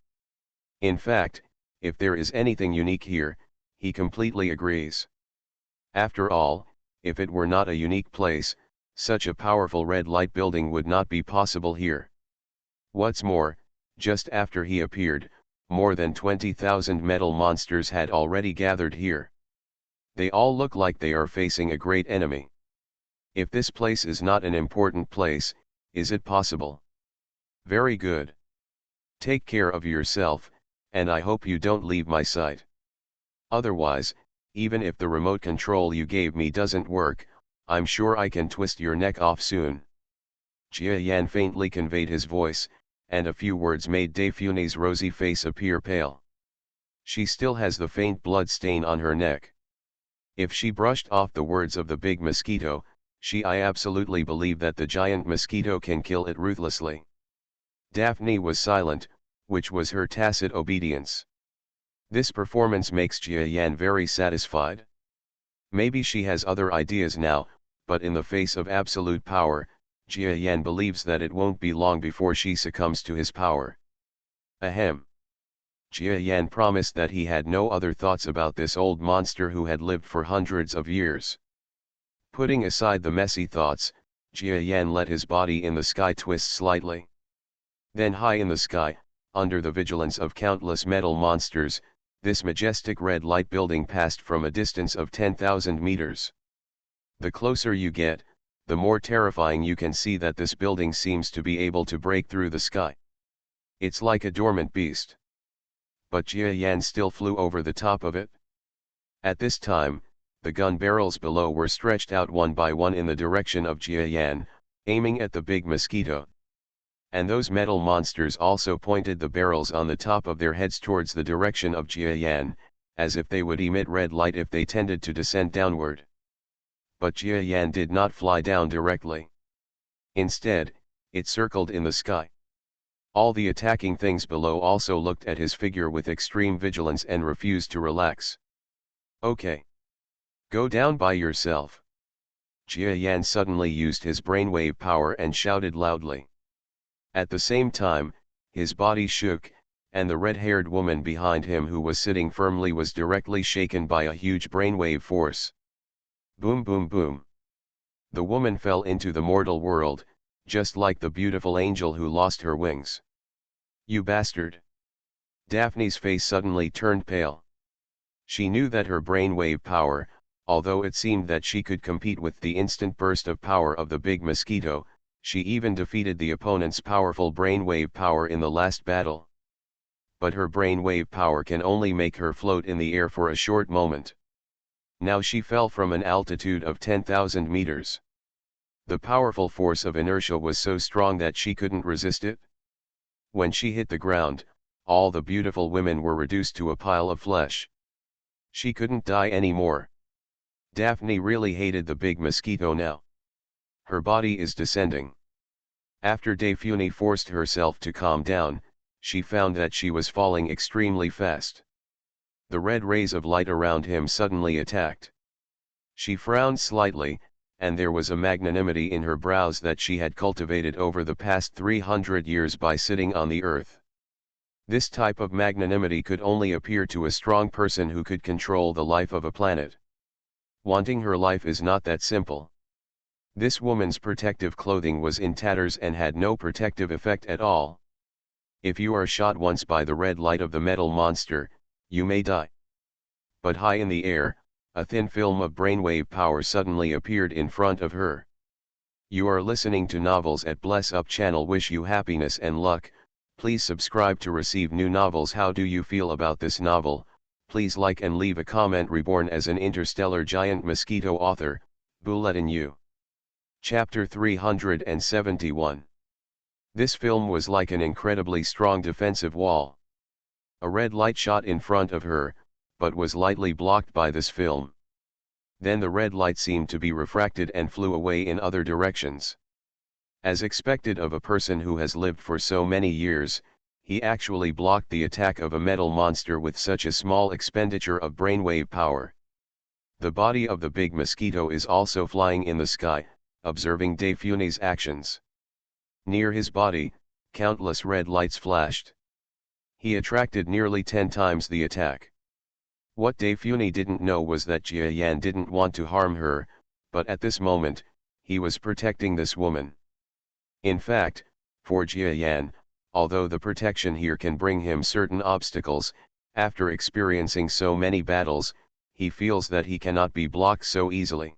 In fact, if there is anything unique here, he completely agrees. After all, if it were not a unique place, such a powerful red light building would not be possible here. What's more, just after he appeared, more than 20,000 metal monsters had already gathered here. They all look like they are facing a great enemy. If this place is not an important place, is it possible? Very good. Take care of yourself, and I hope you don't leave my sight. Otherwise, even if the remote control you gave me doesn't work, I'm sure I can twist your neck off soon. Jia Yan faintly conveyed his voice, and a few words made Daifuni's rosy face appear pale. She still has the faint blood stain on her neck. If she brushed off the words of the big mosquito, I absolutely believe that the giant mosquito can kill it ruthlessly. Daphne was silent, which was her tacit obedience. This performance makes Jia Yan very satisfied. Maybe she has other ideas now, but in the face of absolute power, Jia Yan believes that it won't be long before she succumbs to his power. Ahem. Jia Yan promised that he had no other thoughts about this old monster who had lived for hundreds of years. Putting aside the messy thoughts, Jia Yan let his body in the sky twist slightly. Then high in the sky, under the vigilance of countless metal monsters, this majestic red light building passed from a distance of 10,000 meters. The closer you get, the more terrifying you can see that this building seems to be able to break through the sky. It's like a dormant beast. But Jia Yan still flew over the top of it. At this time, the gun barrels below were stretched out one by one in the direction of Jia Yan, aiming at the big mosquito. And those metal monsters also pointed the barrels on the top of their heads towards the direction of Jia Yan, as if they would emit red light if they tended to descend downward. But Jia Yan did not fly down directly. Instead, it circled in the sky. All the attacking things below also looked at his figure with extreme vigilance and refused to relax. Okay. Go down by yourself. Jia Yan suddenly used his brainwave power and shouted loudly. At the same time, his body shook, and the red-haired woman behind him who was sitting firmly was directly shaken by a huge brainwave force. Boom boom boom. The woman fell into the mortal world, just like the beautiful angel who lost her wings. You bastard! Daphne's face suddenly turned pale. She knew that her brainwave power, although it seemed that she could compete with the instant burst of power of the big mosquito, She even defeated the opponent's powerful brainwave power in the last battle. But her brainwave power can only make her float in the air for a short moment. Now she fell from an altitude of 10,000 meters. The powerful force of inertia was so strong that she couldn't resist it. When she hit the ground, all the beautiful women were reduced to a pile of flesh. She couldn't die anymore. Daphne really hated the big mosquito now. Her body is descending. After Daphne forced herself to calm down, she found that she was falling extremely fast. The red rays of light around him suddenly attacked. She frowned slightly, and there was a magnanimity in her brows that she had cultivated over the past 300 years by sitting on the earth. This type of magnanimity could only appear to a strong person who could control the life of a planet. Wanting her life is not that simple. This woman's protective clothing was in tatters and had no protective effect at all. If you are shot once by the red light of the metal monster, you may die. But high in the air, a thin film of brainwave power suddenly appeared in front of her. You are listening to Novels at Bless Up channel. Wish you happiness and luck. Please subscribe to receive new novels. How do you feel about this novel? Please like and leave a comment. Reborn as an interstellar giant mosquito. Author, Bulletin U. Chapter 371. This film was like an incredibly strong defensive wall. A red light shot in front of her, but was lightly blocked by this film. Then the red light seemed to be refracted and flew away in other directions. As expected of a person who has lived for so many years, he actually blocked the attack of a metal monster with such a small expenditure of brainwave power. The body of the big mosquito is also flying in the sky, observing Daphne's actions. Near his body, countless red lights flashed. He attracted nearly 10 times the attack. What Daphne didn't know was that Jia Yan didn't want to harm her, but at this moment, he was protecting this woman. In fact, for Jia Yan, although the protection here can bring him certain obstacles, after experiencing so many battles, he feels that he cannot be blocked so easily.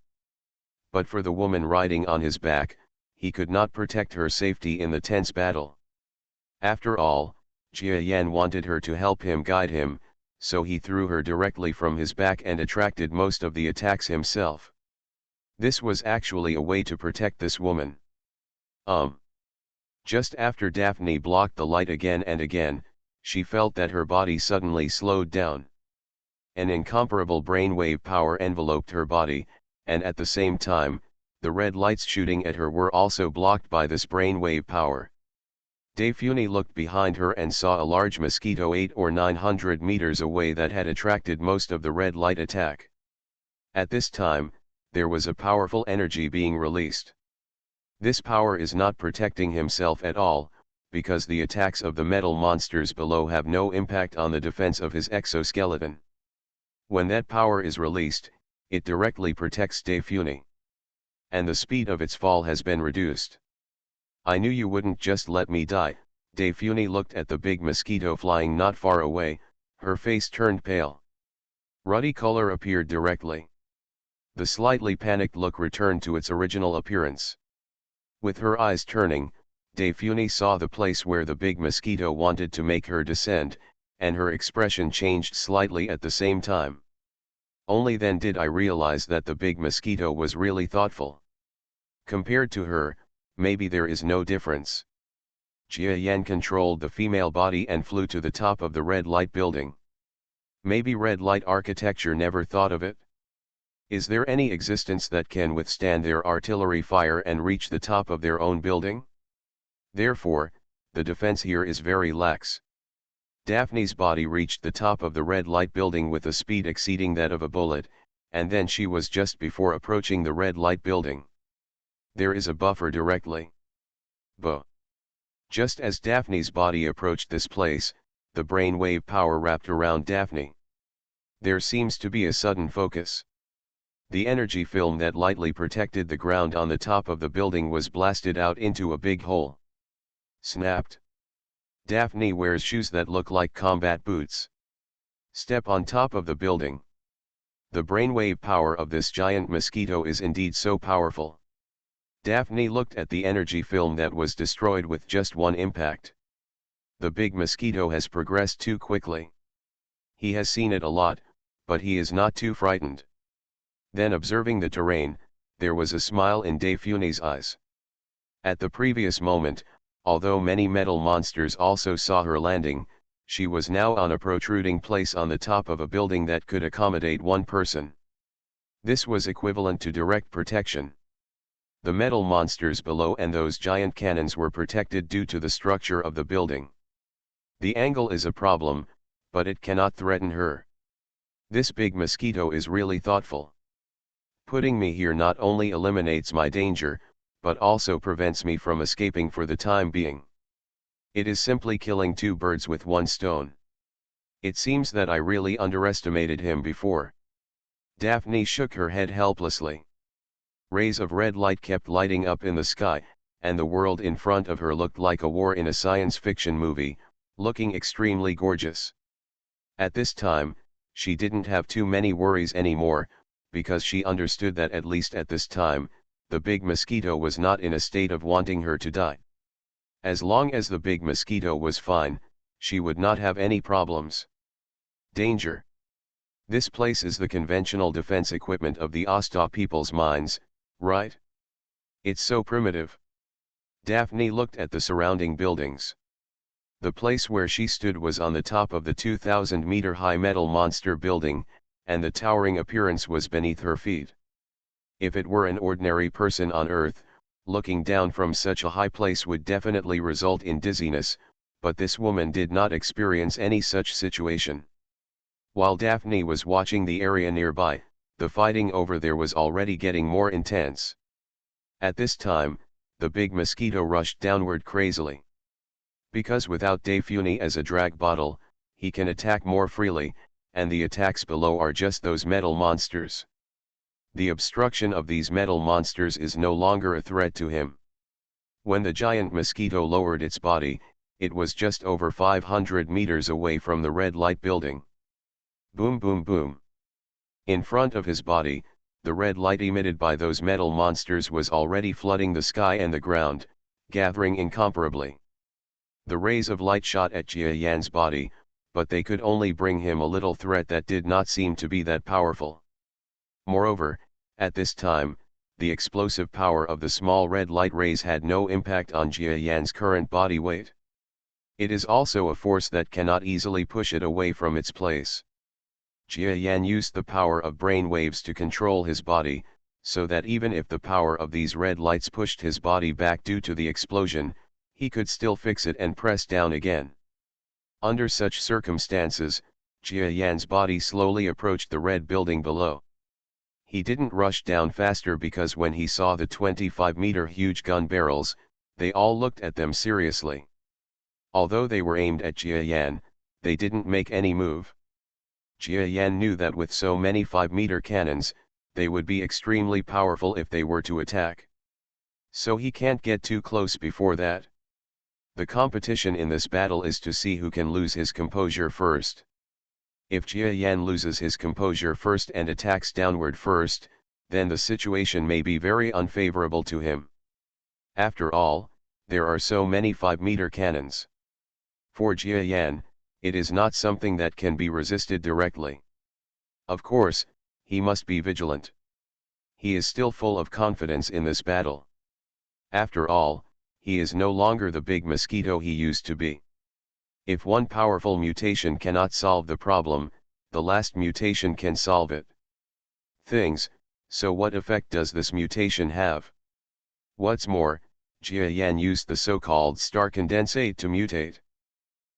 But for the woman riding on his back, he could not protect her safety in the tense battle. After all, Jia Yan wanted her to help him guide him, so he threw her directly from his back and attracted most of the attacks himself. This was actually a way to protect this woman. Just after Daphne blocked the light again and again, she felt that her body suddenly slowed down. An incomparable brainwave power enveloped her body, and at the same time, the red lights shooting at her were also blocked by this brainwave power. Daphne looked behind her and saw a large mosquito 800 or 900 meters away that had attracted most of the red light attack. At this time, there was a powerful energy being released. This power is not protecting himself at all, because the attacks of the metal monsters below have no impact on the defense of his exoskeleton. When that power is released, it directly protects Daphne. And the speed of its fall has been reduced. I knew you wouldn't just let me die. Daphne looked at the big mosquito flying not far away, her face turned pale. Ruddy color appeared directly. The slightly panicked look returned to its original appearance. With her eyes turning, Daphne saw the place where the big mosquito wanted to make her descend, and her expression changed slightly at the same time. Only then did I realize that the big mosquito was really thoughtful. Compared to her, maybe there is no difference. Jia Yan controlled the female body and flew to the top of the red light building. Maybe red light architecture never thought of it? Is there any existence that can withstand their artillery fire and reach the top of their own building? Therefore, the defense here is very lax. Daphne's body reached the top of the red light building with a speed exceeding that of a bullet, and then she was just before approaching the red light building. There is a buffer directly. Just as Daphne's body approached this place, the brainwave power wrapped around Daphne. There seems to be a sudden focus. The energy film that lightly protected the ground on the top of the building was blasted out into a big hole. Snapped. Daphne wears shoes that look like combat boots. Step on top of the building. The brainwave power of this giant mosquito is indeed so powerful. Daphne looked at the energy film that was destroyed with just one impact. The big mosquito has progressed too quickly. He has seen it a lot, but he is not too frightened. Then observing the terrain, there was a smile in Daphne's eyes. At the previous moment, although many metal monsters also saw her landing, she was now on a protruding place on the top of a building that could accommodate one person. This was equivalent to direct protection. The metal monsters below and those giant cannons were protected due to the structure of the building. The angle is a problem, but it cannot threaten her. This big mosquito is really thoughtful. Putting me here not only eliminates my danger, but also prevents me from escaping for the time being. It is simply killing two birds with one stone. It seems that I really underestimated him before. Daphne shook her head helplessly. Rays of red light kept lighting up in the sky, and the world in front of her looked like a war in a science fiction movie, looking extremely gorgeous. At this time, she didn't have too many worries anymore, because she understood that at least at this time, the big mosquito was not in a state of wanting her to die. As long as the big mosquito was fine, she would not have any problems. Danger. This place is the conventional defense equipment of the Asta people's minds, right? It's so primitive. Daphne looked at the surrounding buildings. The place where she stood was on the top of the 2,000-meter-high metal monster building, and the towering appearance was beneath her feet. If it were an ordinary person on Earth, looking down from such a high place would definitely result in dizziness, but this woman did not experience any such situation. While Daphne was watching the area nearby, the fighting over there was already getting more intense. At this time, the big mosquito rushed downward crazily. Because without Daphne as a drag bottle, he can attack more freely, and the attacks below are just those metal monsters. The obstruction of these metal monsters is no longer a threat to him. When the giant mosquito lowered its body, it was just over 500 meters away from the red light building. Boom boom boom. In front of his body, the red light emitted by those metal monsters was already flooding the sky and the ground, gathering incomparably. The rays of light shot at Jia Yan's body, but they could only bring him a little threat that did not seem to be that powerful. Moreover, at this time, the explosive power of the small red light rays had no impact on Jia Yan's current body weight. It is also a force that cannot easily push it away from its place. Jia Yan used the power of brain waves to control his body, so that even if the power of these red lights pushed his body back due to the explosion, he could still fix it and press down again. Under such circumstances, Jia Yan's body slowly approached the red building below. He didn't rush down faster because when he saw the 25-meter huge gun barrels, they all looked at them seriously. Although they were aimed at Jia Yan, they didn't make any move. Jia Yan knew that with so many 5-meter cannons, they would be extremely powerful if they were to attack. So he can't get too close before that. The competition in this battle is to see who can lose his composure first. If Jia Yan loses his composure first and attacks downward first, then the situation may be very unfavorable to him. After all, there are so many 5-meter cannons. For Jia Yan, it is not something that can be resisted directly. Of course, he must be vigilant. He is still full of confidence in this battle. After all, he is no longer the big mosquito he used to be. If one powerful mutation cannot solve the problem, the last mutation can solve it. So what effect does this mutation have? What's more, Jia Yan used the so-called star condensate to mutate.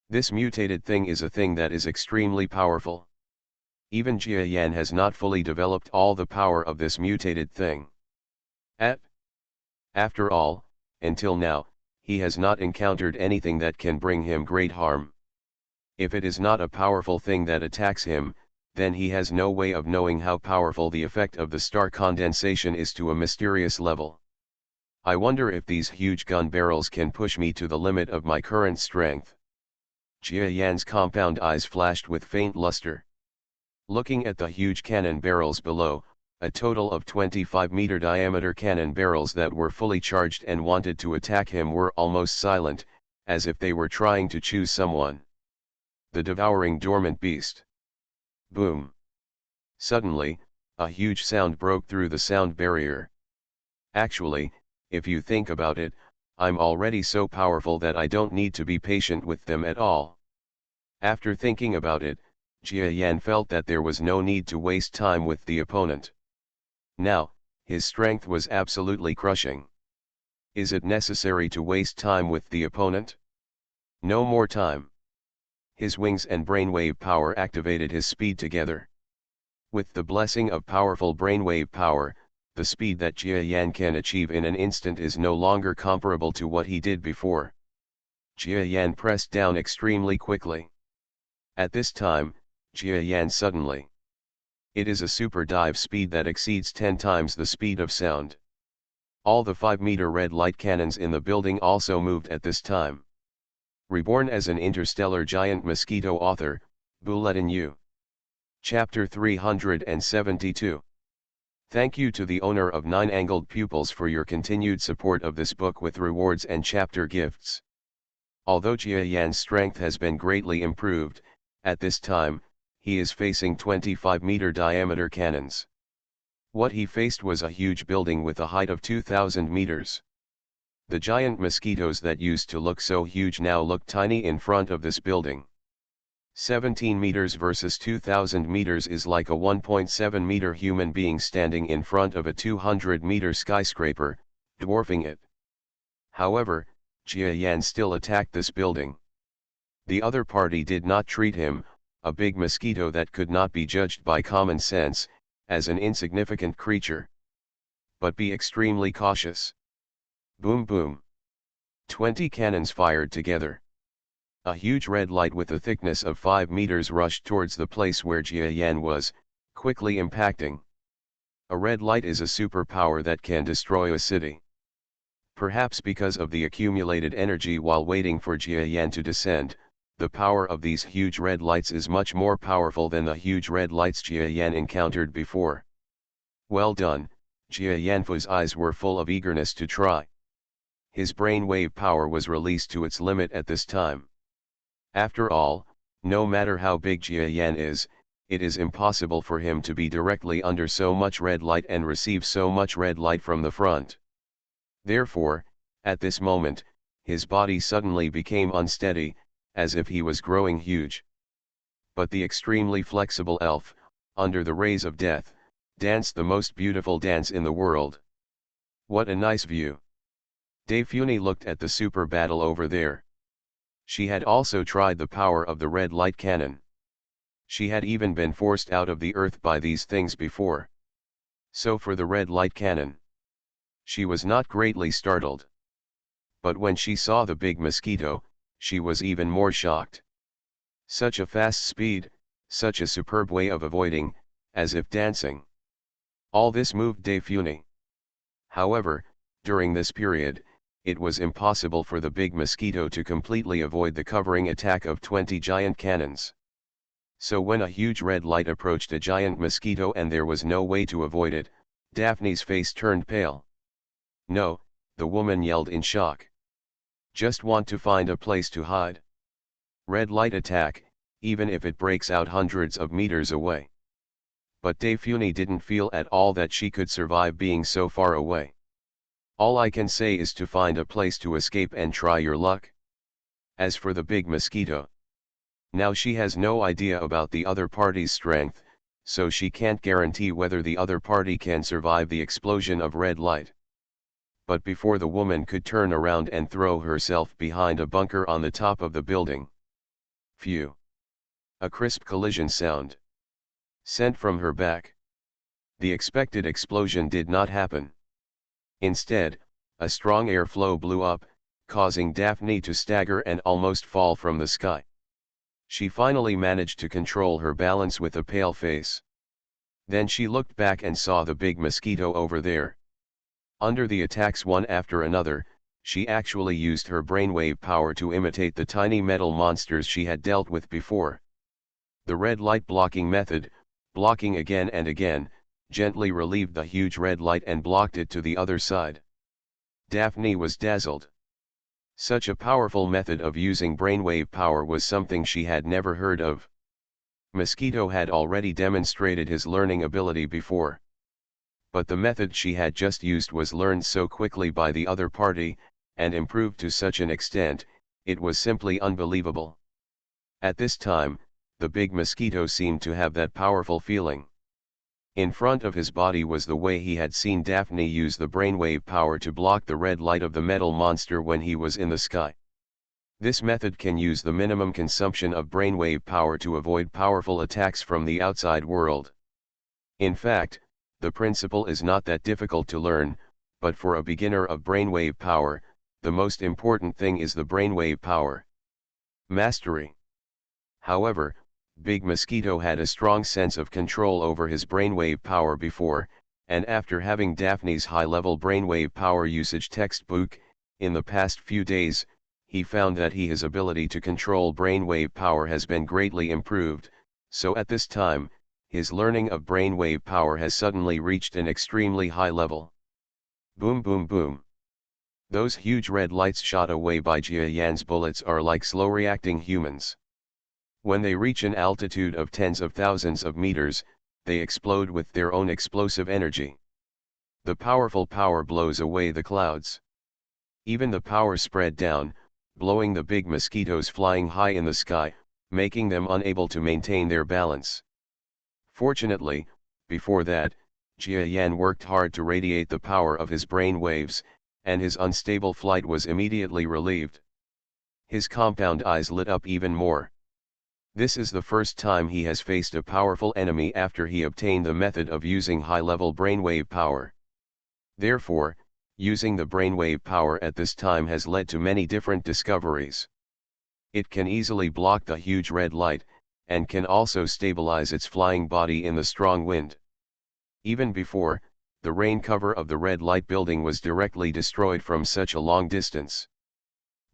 This mutated thing is a thing that is extremely powerful. Even Jia Yan has not fully developed all the power of this mutated thing. After all, until now, he has not encountered anything that can bring him great harm. If it is not a powerful thing that attacks him, then he has no way of knowing how powerful the effect of the star condensation is to a mysterious level. I wonder if these huge gun barrels can push me to the limit of my current strength. Jia Yan's compound eyes flashed with faint luster. Looking at the huge cannon barrels below, a total of 25-meter diameter cannon barrels that were fully charged and wanted to attack him were almost silent, as if they were trying to choose someone. The devouring dormant beast. Boom. Suddenly, a huge sound broke through the sound barrier. Actually, if you think about it, I'm already so powerful that I don't need to be patient with them at all. After thinking about it, Jia Yan felt that there was no need to waste time with the opponent. Now, his strength was absolutely crushing. Is it necessary to waste time with the opponent? No more time. His wings and brainwave power activated his speed together. With the blessing of powerful brainwave power, the speed that Jia Yan can achieve in an instant is no longer comparable to what he did before. Jia Yan pressed down extremely quickly. At this time, Jia Yan suddenly. It is a super dive speed that exceeds 10 times the speed of sound. All the 5-meter red light cannons in the building also moved at this time. Reborn as an interstellar giant mosquito. Author, Bulletin U. Chapter 372. Thank you to the owner of 9 Angled Pupils for your continued support of this book with rewards and chapter gifts. Although Jia Yan's strength has been greatly improved, at this time, he is facing 25-meter diameter cannons. What he faced was a huge building with a height of 2,000 meters. The giant mosquitoes that used to look so huge now look tiny in front of this building. 17 meters versus 2,000 meters is like a 1.7-meter human being standing in front of a 200-meter skyscraper, dwarfing it. However, Jia Yan still attacked this building. The other party did not treat him, a big mosquito that could not be judged by common sense, as an insignificant creature. But be extremely cautious. Boom boom. 20 cannons fired together. A huge red light with a thickness of 5 meters rushed towards the place where Jia Yan was, quickly impacting. A red light is a superpower that can destroy a city. Perhaps because of the accumulated energy while waiting for Jia Yan to descend, the power of these huge red lights is much more powerful than the huge red lights Jia Yan encountered before. Well done, Jia Yan's eyes were full of eagerness to try. His brainwave power was released to its limit at this time. After all, no matter how big Jia Yan is, it is impossible for him to be directly under so much red light and receive so much red light from the front. Therefore, at this moment, his body suddenly became unsteady, as if he was growing huge. But the extremely flexible elf, under the rays of death, danced the most beautiful dance in the world. What a nice view. Daphne looked at the super battle over there. She had also tried the power of the red light cannon. She had even been forced out of the earth by these things before. So for the red light cannon, she was not greatly startled. But when she saw the big mosquito, she was even more shocked. Such a fast speed, such a superb way of avoiding, as if dancing. All this moved Daphne. However, during this period, it was impossible for the big mosquito to completely avoid the covering attack of 20 giant cannons. So when a huge red light approached a giant mosquito and there was no way to avoid it, Daphne's face turned pale. No, the woman yelled in shock. Just want to find a place to hide. Red light attack, even if it breaks out hundreds of meters away. But Daphne didn't feel at all that she could survive being so far away. All I can say is to find a place to escape and try your luck. As for the big mosquito, now she has no idea about the other party's strength, so she can't guarantee whether the other party can survive the explosion of red light. But before the woman could turn around and throw herself behind a bunker on the top of the building. Phew! A crisp collision sound sent from her back. The expected explosion did not happen. Instead, a strong airflow blew up, causing Daphne to stagger and almost fall from the sky. She finally managed to control her balance with a pale face. Then she looked back and saw the big mosquito over there. Under the attacks one after another, she actually used her brainwave power to imitate the tiny metal monsters she had dealt with before. The red light blocking method, blocking again and again, gently relieved the huge red light and blocked it to the other side. Daphne was dazzled. Such a powerful method of using brainwave power was something she had never heard of. Mosquito had already demonstrated his learning ability before. But the method she had just used was learned so quickly by the other party, and improved to such an extent, it was simply unbelievable. At this time, the big mosquito seemed to have that powerful feeling. In front of his body was the way he had seen Daphne use the brainwave power to block the red light of the metal monster when he was in the sky. This method can use the minimum consumption of brainwave power to avoid powerful attacks from the outside world. In fact, the principle is not that difficult to learn, but for a beginner of brainwave power, the most important thing is the brainwave power mastery. However, Big Mosquito had a strong sense of control over his brainwave power before, and after having Daphne's high-level brainwave power usage textbook, in the past few days, he found that his ability to control brainwave power has been greatly improved, so at this time, his learning of brainwave power has suddenly reached an extremely high level. Boom boom boom. Those huge red lights shot away by Jia Yan's bullets are like slow-reacting humans. When they reach an altitude of tens of thousands of meters, they explode with their own explosive energy. The powerful power blows away the clouds. Even the power spread down, blowing the big mosquitoes flying high in the sky, making them unable to maintain their balance. Fortunately, before that, Jia Yan worked hard to radiate the power of his brain waves, and his unstable flight was immediately relieved. His compound eyes lit up even more. This is the first time he has faced a powerful enemy after he obtained the method of using high-level brainwave power. Therefore, using the brainwave power at this time has led to many different discoveries. It can easily block the huge red light, and can also stabilize its flying body in the strong wind. Even before, the rain cover of the red light building was directly destroyed from such a long distance.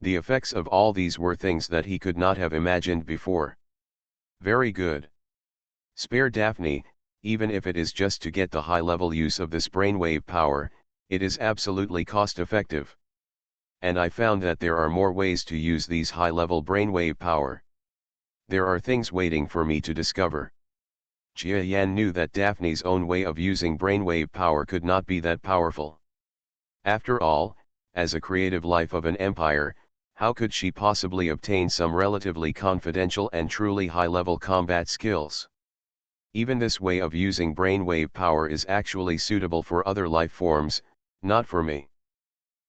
The effects of all these were things that he could not have imagined before. Very good. Spare Daphne, even if it is just to get the high-level use of this brainwave power, it is absolutely cost-effective. And I found that there are more ways to use these high-level brainwave power. There are things waiting for me to discover. Jia Yan knew that Daphne's own way of using brainwave power could not be that powerful. After all, as a creative life of an empire, how could she possibly obtain some relatively confidential and truly high-level combat skills? Even this way of using brainwave power is actually suitable for other life forms, not for me.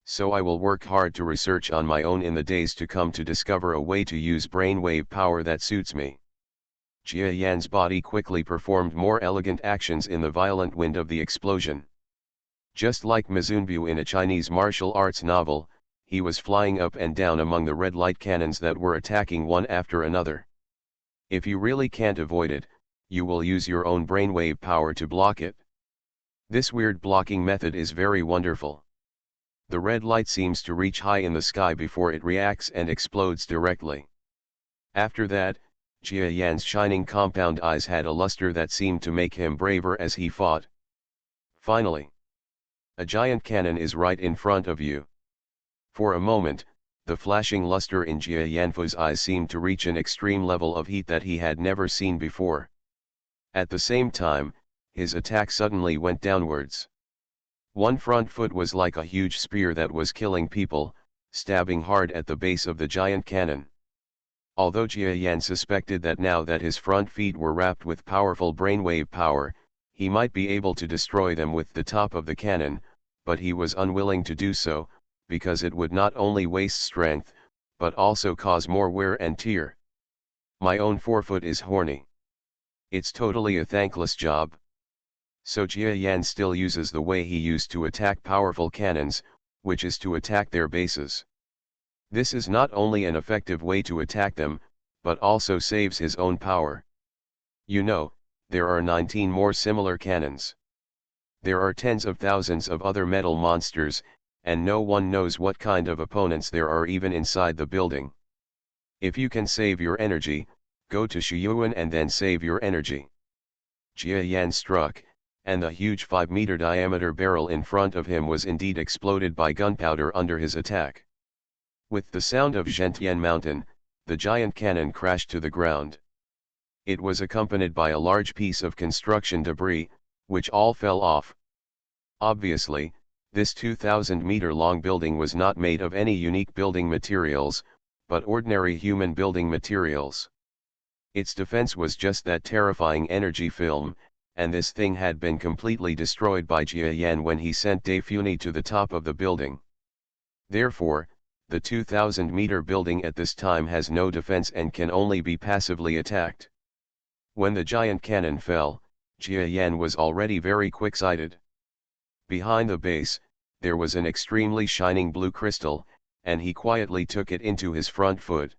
So I will work hard to research on my own in the days to come to discover a way to use brainwave power that suits me. Jia Yan's body quickly performed more elegant actions in the violent wind of the explosion. Just like Mizunbu in a Chinese martial arts novel, he was flying up and down among the red light cannons that were attacking one after another. If you really can't avoid it, you will use your own brainwave power to block it. This weird blocking method is very wonderful. The red light seems to reach high in the sky before it reacts and explodes directly. After that, Jia Yan's shining compound eyes had a luster that seemed to make him braver as he fought. Finally, a giant cannon is right in front of you. For a moment, the flashing luster in Jia Yanfu's eyes seemed to reach an extreme level of heat that he had never seen before. At the same time, his attack suddenly went downwards. One front foot was like a huge spear that was killing people, stabbing hard at the base of the giant cannon. Although Jia Yan suspected that now that his front feet were wrapped with powerful brainwave power, he might be able to destroy them with the top of the cannon, but he was unwilling to do so, because it would not only waste strength, but also cause more wear and tear. My own forefoot is horny. It's totally a thankless job. So Jia Yan still uses the way he used to attack powerful cannons, which is to attack their bases. This is not only an effective way to attack them, but also saves his own power. You know, there are 19 more similar cannons. There are tens of thousands of other metal monsters, and no one knows what kind of opponents there are even inside the building. If you can save your energy, go to Shuyuan and then save your energy. Jia Yan struck, and the huge 5-meter diameter barrel in front of him was indeed exploded by gunpowder under his attack. With the sound of Gentian Mountain, the giant cannon crashed to the ground. It was accompanied by a large piece of construction debris, which all fell off. Obviously, this 2,000-meter-long building was not made of any unique building materials, but ordinary human building materials. Its defense was just that terrifying energy film, and this thing had been completely destroyed by Jia Yan when he sent De Funi to the top of the building. Therefore, the 2,000-meter building at this time has no defense and can only be passively attacked. When the giant cannon fell, Jia Yan was already very quick-sighted. Behind the base, there was an extremely shining blue crystal, and he quietly took it into his front foot.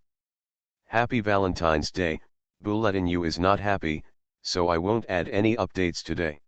Happy Valentine's Day. Bulletin U is not happy, so I won't add any updates today.